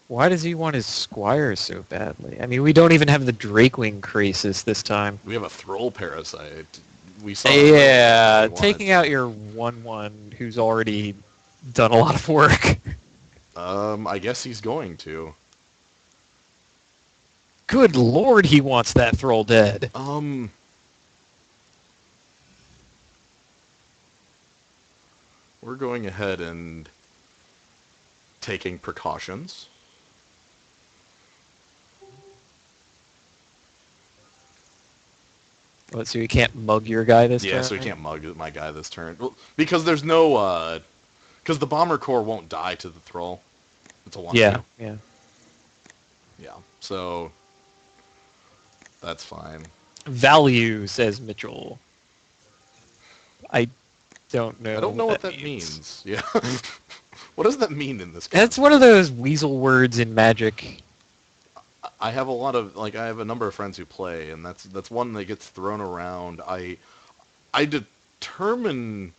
A: Why does he want his Squire so badly? I mean, we don't even have the Drakewing Crisis this time.
B: We have a Thrall Parasite. We saw
A: Yeah,
B: we
A: taking out your 1/1 who's already done a lot of work.
B: I guess he's going to.
A: Good lord, he wants that Thrall dead.
B: We're going ahead and taking precautions.
A: What, so you can't mug your guy this turn?
B: Yeah, so he can't mug my guy this turn. Well, because there's no, because the Bomber Core won't die to the Thrall. It's a 1/2.
A: Yeah, yeah.
B: Yeah, so that's fine.
A: Value, says Mitchell. I don't know.
B: I don't know what that means. Yeah. What does that mean in this game?
A: That's one of those weasel words in Magic.
B: I have a lot of I have a number of friends who play, and that's one that gets thrown around. I determine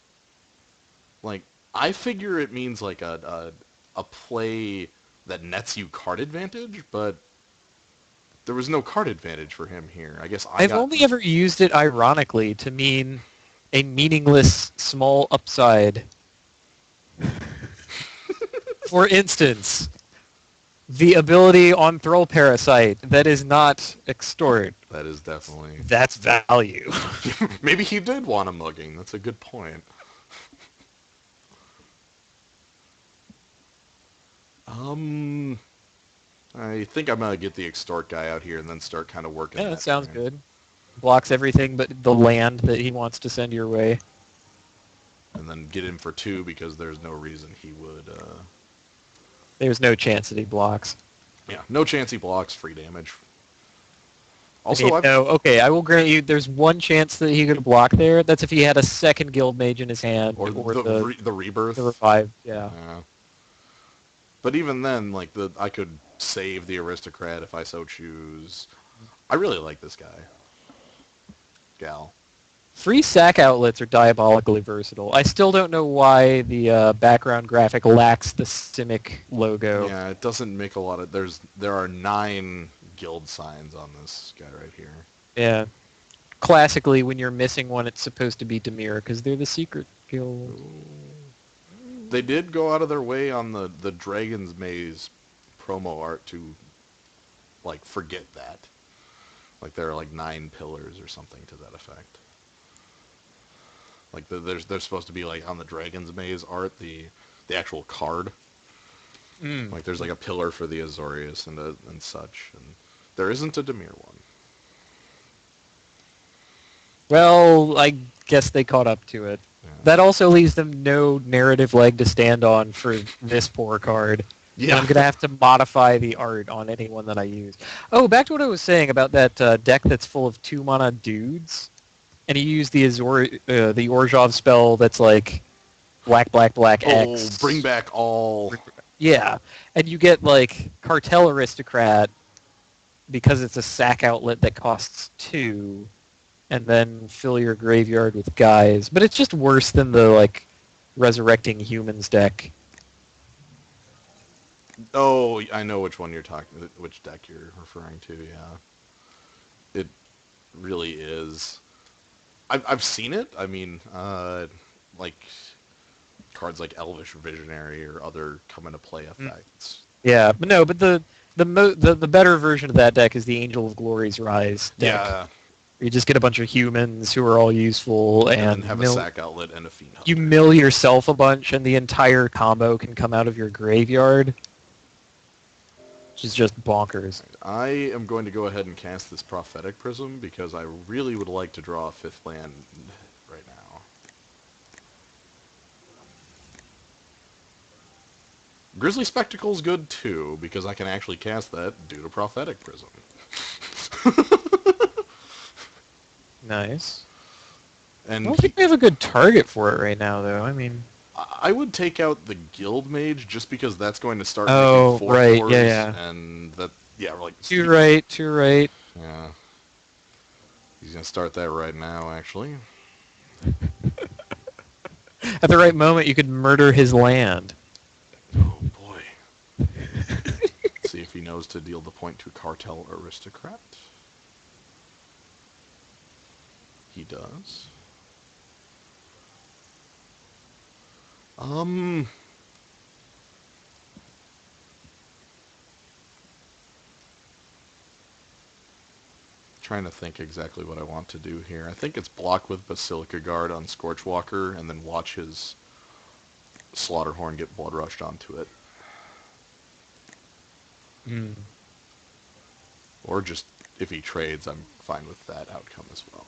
B: I figure it means like a play that nets you card advantage, but there was no card advantage for him here. I guess
A: I've only ever used it ironically to mean a meaningless small upside. For instance, the ability on Thrall Parasite that is not extort.
B: That is definitely...
A: That's value.
B: Maybe he did want a mugging. That's a good point. I think I'm going to get the extort guy out here and then start kind of working.
A: Yeah, that sounds good. Blocks everything but the land that he wants to send your way.
B: And then get him for 2 because there's no reason he would...
A: There's no chance that he blocks.
B: Yeah, no chance he blocks, free damage. Also,
A: no, okay, I will grant you there's one chance that he could block there. That's if he had a second Guild Mage in his hand.
B: Or the Rebirth.
A: The Revive, yeah.
B: But even then, I could save the Aristocrat if I so choose. I really like this guy. Gal.
A: Free sack outlets are diabolically versatile. I still don't know why the background graphic lacks the Simic logo.
B: Yeah, it doesn't make a lot of... There are 9 guild signs on this guy right here.
A: Yeah. Classically, when you're missing one, it's supposed to be Dimir, because they're the secret guild.
B: They did go out of their way on the Dragon's Maze promo art to, forget that. There are, 9 pillars or something to that effect. They're supposed to be, on the Dragon's Maze art, the actual card. There's, a pillar for the Azorius and such. And there isn't a Dimir one.
A: Well, I guess they caught up to it. Yeah. That also leaves them no narrative leg to stand on for this poor card. Yeah. I'm going to have to modify the art on anyone that I use. Oh, back to what I was saying about that deck that's full of 2-mana dudes. And you use the the Orzhov spell that's black, black, black, X.
B: Oh, bring back all...
A: Yeah. And you get, Cartel Aristocrat because it's a sack outlet that costs 2. And then fill your graveyard with guys. But it's just worse than the, Resurrecting Humans deck.
B: Oh, I know which one which deck you're referring to, yeah. It really is. I've seen it. I mean, cards like Elvish Visionary or other come into play effects.
A: Yeah, but no, but the better version of that deck is the Angel of Glory's Rise deck. Yeah. You just get a bunch of humans who are all useful and
B: have a sack outlet and a Fiend Hunter.
A: You mill yourself a bunch and the entire combo can come out of your graveyard. Which is just bonkers.
B: I am going to go ahead and cast this Prophetic Prism because I really would like to draw a 5th land right now. Grizzly Spectacle's good too because I can actually cast that due to Prophetic Prism.
A: Nice.
B: And
A: I don't think we have a good target for it right now, though. I mean,
B: I would take out the Guild Mage just because that's going to start
A: making
B: 4/4s,
A: right, yeah.
B: And that, yeah,
A: Too right.
B: Yeah. He's going to start that right now, actually.
A: At the right moment, you could murder his land.
B: Oh, boy. See if he knows to deal the point to Cartel Aristocrat. He does. Trying to think exactly what I want to do here. I think it's block with Basilica Guard on Scorchwalker and then watch his Slaughterhorn get blood rushed onto it.
A: Hmm.
B: Or just, if he trades, I'm fine with that outcome as well.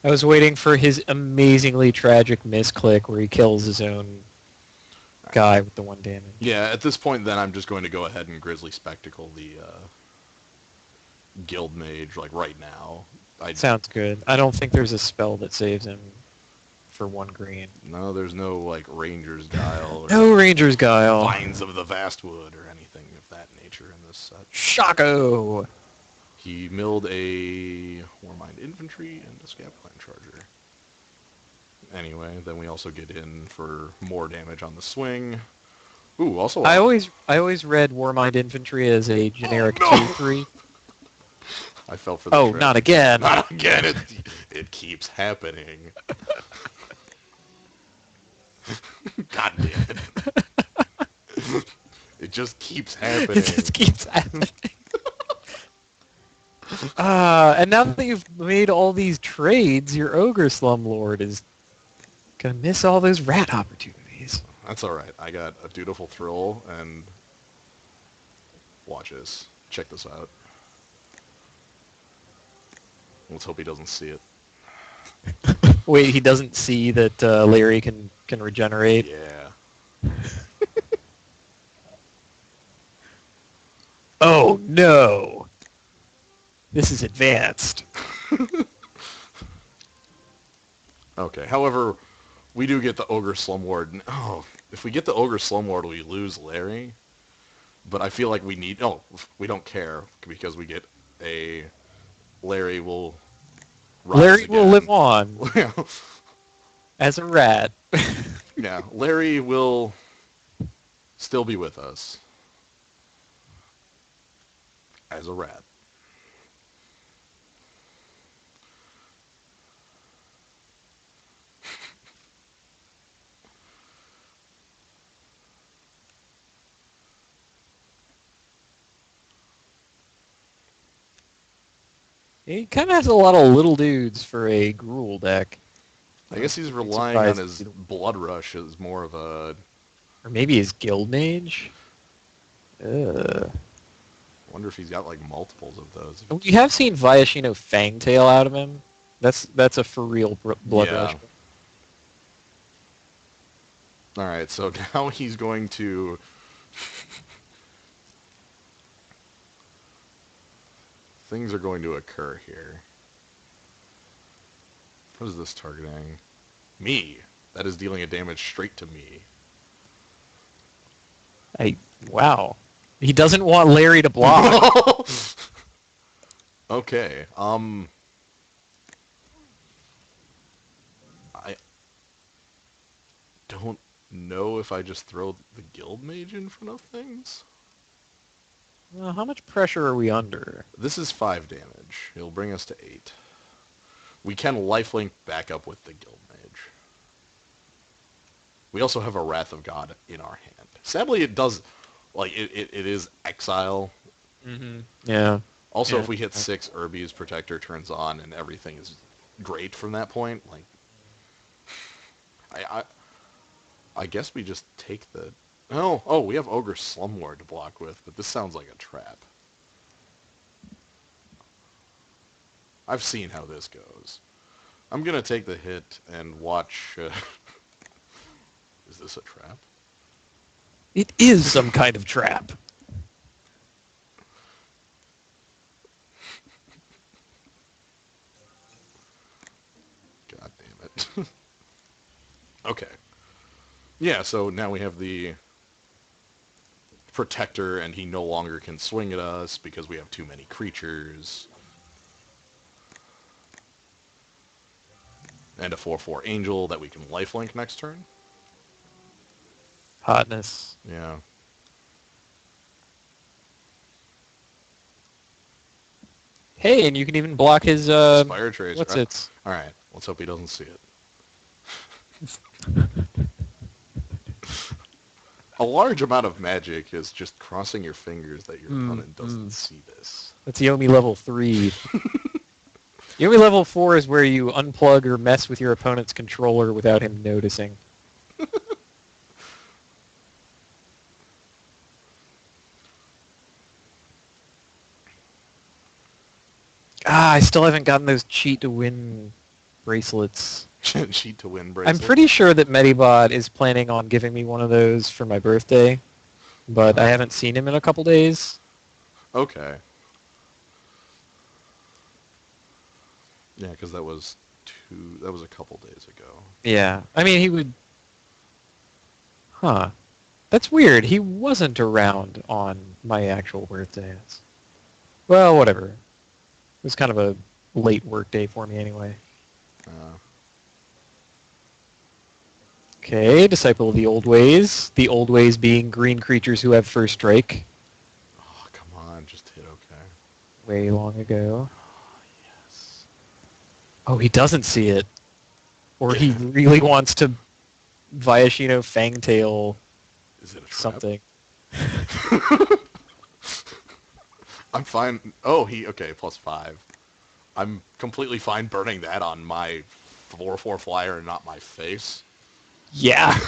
A: I was waiting for his amazingly tragic misclick where he kills his own guy with the 1 damage.
B: Yeah, at this point then I'm just going to go ahead and Grizzly Spectacle the Guild Mage, like right now.
A: Sounds good. I don't think there's a spell that saves him for 1 green.
B: No, there's no like Ranger's Guile or
A: No Ranger's Guile.
B: Vines of the Vastwood or anything of that nature in this set.
A: Shocko!
B: He milled a Warmind Infantry and a Scapline Charger. Anyway, then we also get in for more damage on the swing. Ooh, also...
A: I always read Warmind Infantry as a generic 2/3.
B: I fell for the
A: Oh,
B: trick.
A: not again.
B: Not again! It keeps happening. God damn it. It just keeps happening.
A: It just keeps happening. And now that you've made all these trades, your Ogre Slumlord is gonna miss all those rat opportunities.
B: That's alright. I got a Dutiful Thrill, and... Watch this. Check this out. Let's hope he doesn't see it.
A: Wait, he doesn't see that Larry can regenerate?
B: Yeah.
A: Oh, no! This is advanced.
B: Okay, however, we do get the Ogre Slumlord. Oh, if we get the Ogre Slumlord, we lose Larry. But I feel like we need... Oh, we don't care, because we get a... Larry will rise
A: Larry
B: again.
A: will live on as a rat.
B: Yeah, Larry will still be with us as a rat.
A: He kind of has a lot of little dudes for a Gruul deck.
B: I guess he's relying on his Blood Rush as more of a...
A: Or maybe his Guild Mage?
B: I wonder if he's got like multiples of those.
A: You have seen Viashino Fangtail out of him. That's a for real Blood Rush.
B: Alright, so now he's going to... Things are going to occur here. What is this targeting? Me! That is dealing a damage straight to me.
A: Wow. He doesn't want Larry to block.
B: Okay, I don't know if I just throw the Guild Mage in front of things.
A: Well, how much pressure are we under?
B: This is 5 damage. It'll bring us to 8. We can lifelink back up with the Guild Mage. We also have a Wrath of God in our hand. Sadly, it does... Like, it is Exile.
A: Mm-hmm. Yeah.
B: Also,
A: Yeah.
B: if we hit 6, Irby's Protector turns on and everything is great from that point. Like, I guess we just take the... Oh, we have Ogre Slumlord to block with, but this sounds like a trap. I've seen how this goes. I'm going to take the hit and watch... Is this a trap?
A: It is some kind of trap.
B: God damn it. Okay. Yeah, so now we have the Protector, and he no longer can swing at us because we have too many creatures. And a 4/4 Angel that we can lifelink next turn.
A: Hotness.
B: Yeah.
A: Hey, and you can even block his,
B: Spire Tracer.
A: what's its?
B: Alright, let's hope he doesn't see it. A large amount of magic is just crossing your fingers that your opponent doesn't see this.
A: That's Yomi level 3. Yomi level 4 is where you unplug or mess with your opponent's controller without him noticing. I still haven't gotten those cheat to win bracelets.
B: Cheat to win bracelet.
A: I'm pretty sure that Medibot is planning on giving me one of those for my birthday, but I haven't seen him in a couple days.
B: Okay. Yeah, because that was a couple days ago.
A: Yeah. I mean, he would... Huh. That's weird. He wasn't around on my actual birthdays. Well, whatever. It was kind of a late work day for me anyway. Okay, Disciple of the Old Ways. The Old Ways being green creatures who have first strike.
B: Oh, come on, just hit okay.
A: Way long ago.
B: Oh, yes.
A: Oh, he doesn't see it. Or he really wants to Viashino Fangtail
B: Is it a trap?
A: something.
B: I'm fine. Oh, okay, +5. I'm completely fine burning that on my 4/4 flyer and not my face.
A: Yeah.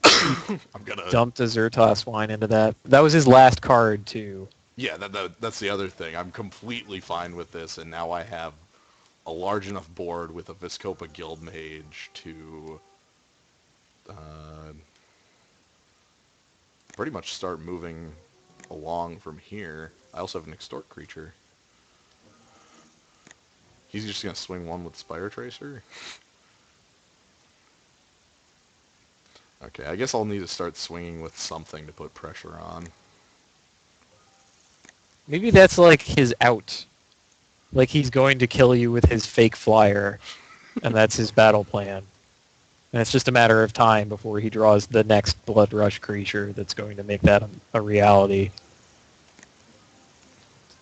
B: I'm gonna
A: Dumped a Zertos wine into that. That was his last card, too.
B: Yeah, that's the other thing. I'm completely fine with this, and now I have a large enough board with a Viscopa Guildmage to pretty much start moving along from here. I also have an Extort creature. He's just going to swing one with Spire Tracer? Okay, I guess I'll need to start swinging with something to put pressure on.
A: Maybe that's like his out. Like he's going to kill you with his fake flyer, and that's his battle plan. And it's just a matter of time before he draws the next Blood Rush creature that's going to make that a reality.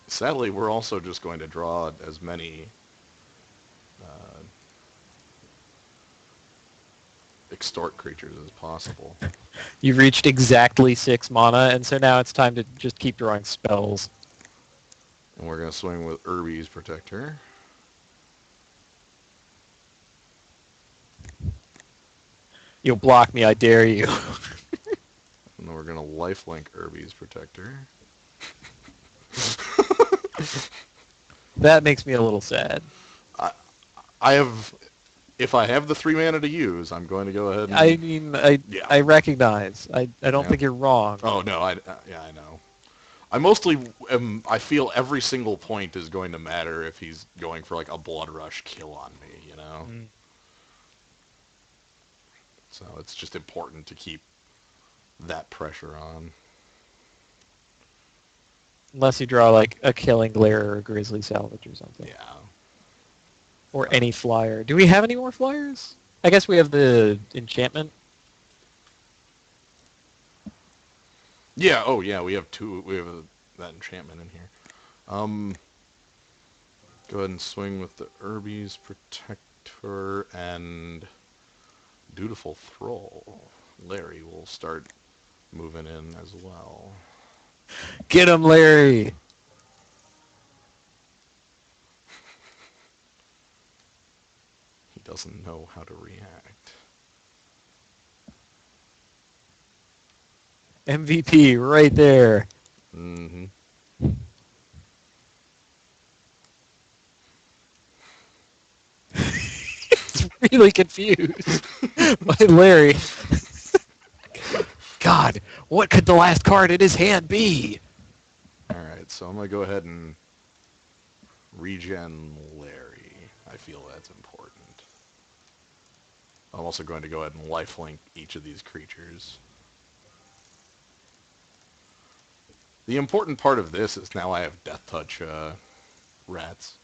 B: Sadly, we're also just going to draw as many Extort creatures as possible.
A: You've reached exactly 6 mana, and so now it's time to just keep drawing spells.
B: And we're going to swing with Urby's Protector.
A: You'll block me, I dare you.
B: And then we're going to lifelink Urby's Protector.
A: That makes me a little sad.
B: If I have the 3 mana to use, I'm going to go ahead and...
A: I mean, I recognize. I don't think you're wrong.
B: Oh, no, I know. I feel every single point is going to matter if he's going for, like, a Blood Rush kill on me, you know? So it's just important to keep that pressure on.
A: Unless you draw, like, a Killing Glare or a Grizzly Salvage or something.
B: Yeah.
A: Or any flyer. Do we have any more flyers? I guess we have the enchantment.
B: Yeah, oh yeah, we have that enchantment in here. Go ahead and swing with the Urby's Protector and Dutiful Thrall. Larry will start moving in as well.
A: Get him, Larry!
B: He doesn't know how to react.
A: MVP right there.
B: Mm-hmm.
A: He's really confused by Larry. God, what could the last card in his hand be?
B: Alright, so I'm going to go ahead and regen Larry. I feel that's important. I'm also going to go ahead and lifelink each of these creatures. The important part of this is now I have Death Touch rats.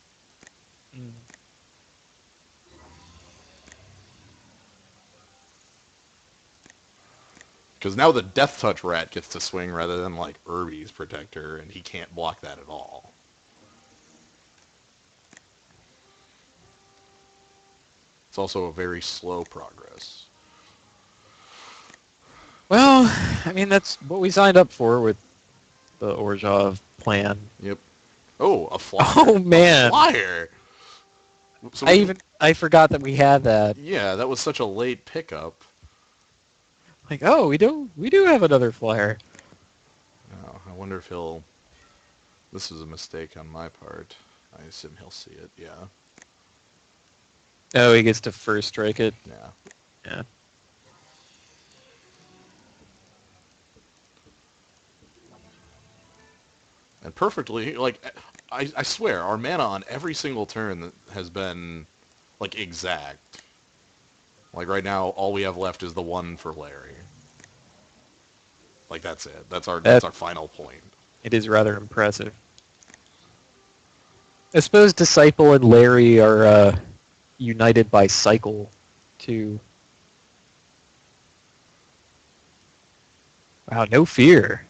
B: Because now the Death Touch rat gets to swing rather than, like, Irby's Protector, and he can't block that at all. It's also a very slow progress.
A: Well, I mean, that's what we signed up for with the Orzhov plan.
B: Yep. Oh, a flyer.
A: Oh, man.
B: A flyer! So
A: I forgot that we had that.
B: Yeah, that was such a late pickup.
A: Like, oh, we do have another flyer.
B: Oh, I wonder if he'll... This is a mistake on my part. I assume he'll see it, yeah.
A: Oh, he gets to first strike it.
B: Yeah.
A: Yeah.
B: And perfectly, like, I swear, our mana on every single turn has been, like, exact. Like, right now, all we have left is the one for Larry. Like, that's it. That's our final point.
A: It is rather impressive. I suppose Disciple and Larry are united by cycle, too. Wow, no fear.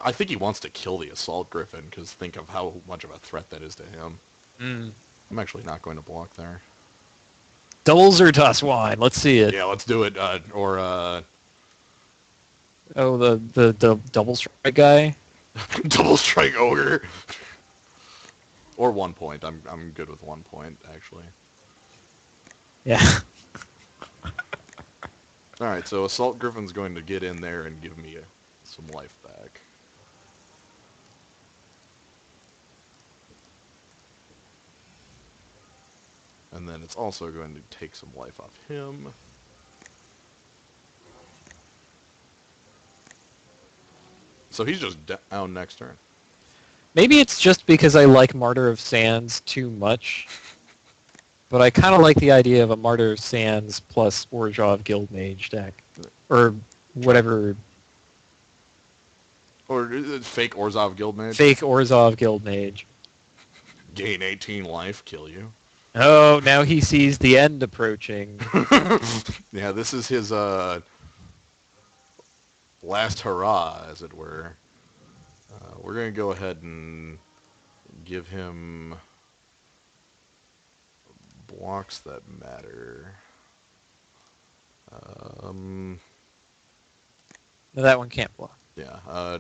B: I think he wants to kill the Assault Griffin, because think of how much of a threat that is to him.
A: Mm.
B: I'm actually not going to block there.
A: Double Zertos wine. Let's see it.
B: Yeah, let's do it.
A: Oh, the double strike guy.
B: Double Strike Ogre. Or 1 point. I'm good with 1 point, actually.
A: Yeah.
B: Alright, so Assault Griffin's going to get in there and give me some life back. And then it's also going to take some life off him. So he's just down next turn.
A: Maybe it's just because I like Martyr of Sands too much, but I kind of like the idea of a Martyr of Sands plus Orzhov Guildmage deck, or whatever.
B: Or fake Orzhov Guildmage.
A: Fake Orzhov Guildmage.
B: Gain 18 life, kill you.
A: Oh, now he sees the end approaching.
B: Yeah, this is his last hurrah, as it were. We're going to go ahead and give him blocks that matter.
A: No, that one can't block.
B: Yeah.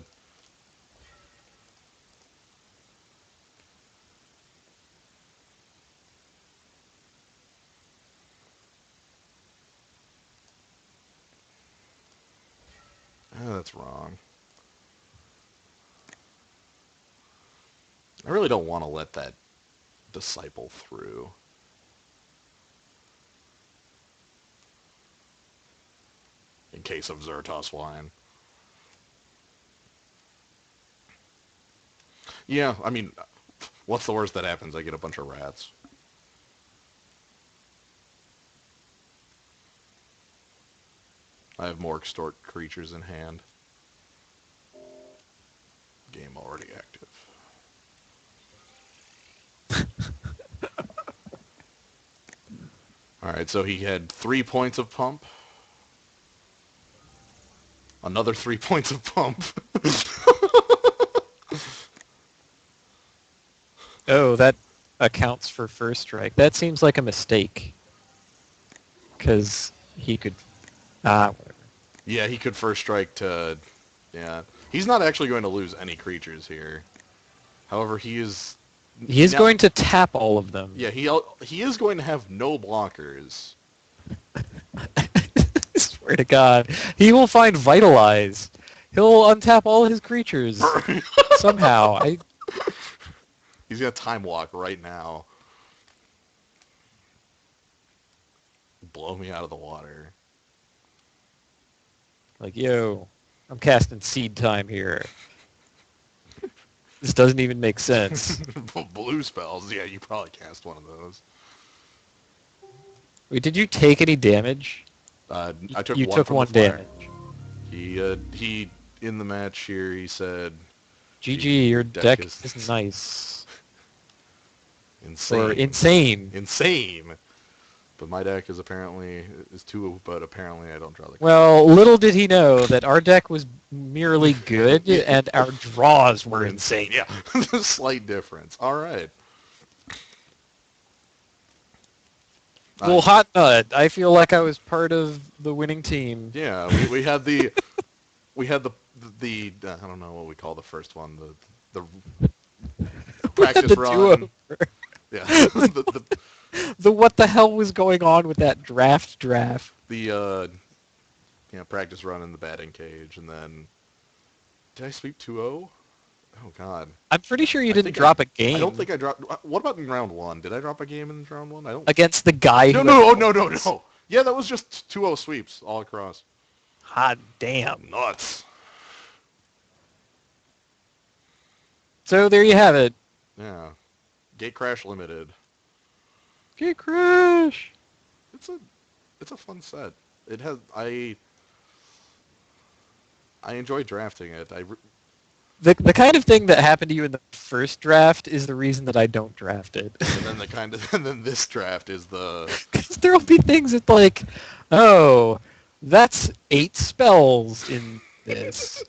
B: That's wrong. I really don't want to let that Disciple through. In case of Zertos Wine. Yeah, I mean, what's the worst that happens? I get a bunch of rats. I have more extort creatures in hand. Game already active. Alright, so he had 3 points of pump. Another 3 points of pump.
A: Oh, that accounts for first strike. That seems like a mistake. Because he could... whatever.
B: Yeah, he could first strike to... Yeah. He's not actually going to lose any creatures here. However, he is...
A: He is going to tap all of them.
B: Yeah, he is going to have no blockers.
A: I swear to God. He will find Vitalize. He'll untap all his creatures. Somehow.
B: He's going to Time Walk right now. Blow me out of the water.
A: Like, yo, I'm casting Seed Time here. This doesn't even make sense.
B: Blue spells. Yeah, you probably cast one of those.
A: Wait, did you take any damage?
B: I took
A: you
B: one
A: took
B: from
A: one
B: the flare.
A: damage.
B: He in the match here, he said...
A: GG, your deck is nice.
B: Insane.
A: Or insane.
B: Insane. But my deck is apparently is 2, but apparently I don't draw the card.
A: Well, little did he know that our deck was merely good and our draws were insane.
B: Yeah, slight difference. All right.
A: Well, hot nut. I feel like I was part of the winning team.
B: Yeah, we had the I don't know what we call the first one, the practice
A: the
B: run.
A: duo.
B: Yeah,
A: The what the hell was going on with that draft?
B: the practice run in the batting cage, and then did I sweep 2-0? Oh God.
A: I'm pretty sure you
B: I
A: didn't
B: think
A: drop a game.
B: I don't think I dropped. What about in round 1? Did I drop a game in round 1? I don't.
A: Against the guy
B: No,
A: who...
B: no, oh, no. Yeah, that was just 2-0 sweeps all across.
A: Hot damn.
B: Nuts.
A: So there you have it.
B: Yeah. Gatecrash Limited.
A: Gatecrash.
B: It's a fun set. It has I enjoy drafting it.
A: The kind of thing that happened to you in the first draft is the reason that I don't draft it.
B: And then and then this draft is the
A: Because there'll be things that like, oh, that's 8 spells in this.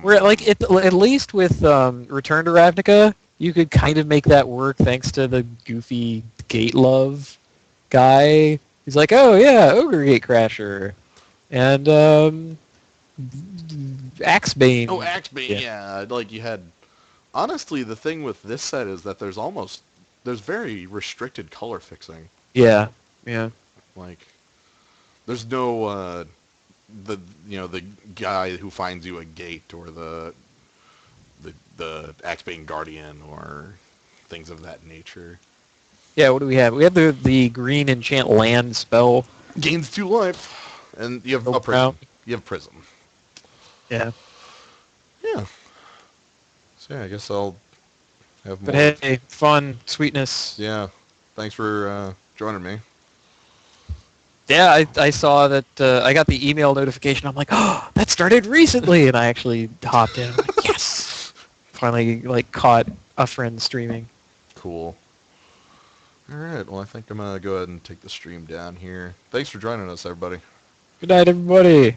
A: Where like at least with Return to Ravnica, you could kind of make that work thanks to the goofy Gate Love guy. He's like, oh yeah, Ogre Gatecrasher, and Axebane.
B: Oh, Axebane, yeah. Like you had honestly the thing with this set is that there's very restricted color fixing.
A: Yeah.
B: Like there's no the guy who finds you a gate or the Axebane Guardian or things of that nature.
A: Yeah, what do we have? We have the green enchant land spell.
B: Gains 2 life, and you have a prism. You have prism.
A: Yeah.
B: Yeah. So yeah, I guess I'll have more.
A: But hey, fun, sweetness.
B: Yeah. Thanks for joining me.
A: Yeah, I saw that. I got the email notification. I'm like, oh, that started recently, and I actually hopped in. I'm like, yes. Finally, like, caught a friend streaming.
B: Cool. All right. Well, I think I'm gonna go ahead and take the stream down here. Thanks for joining us, everybody.
A: Good night, everybody.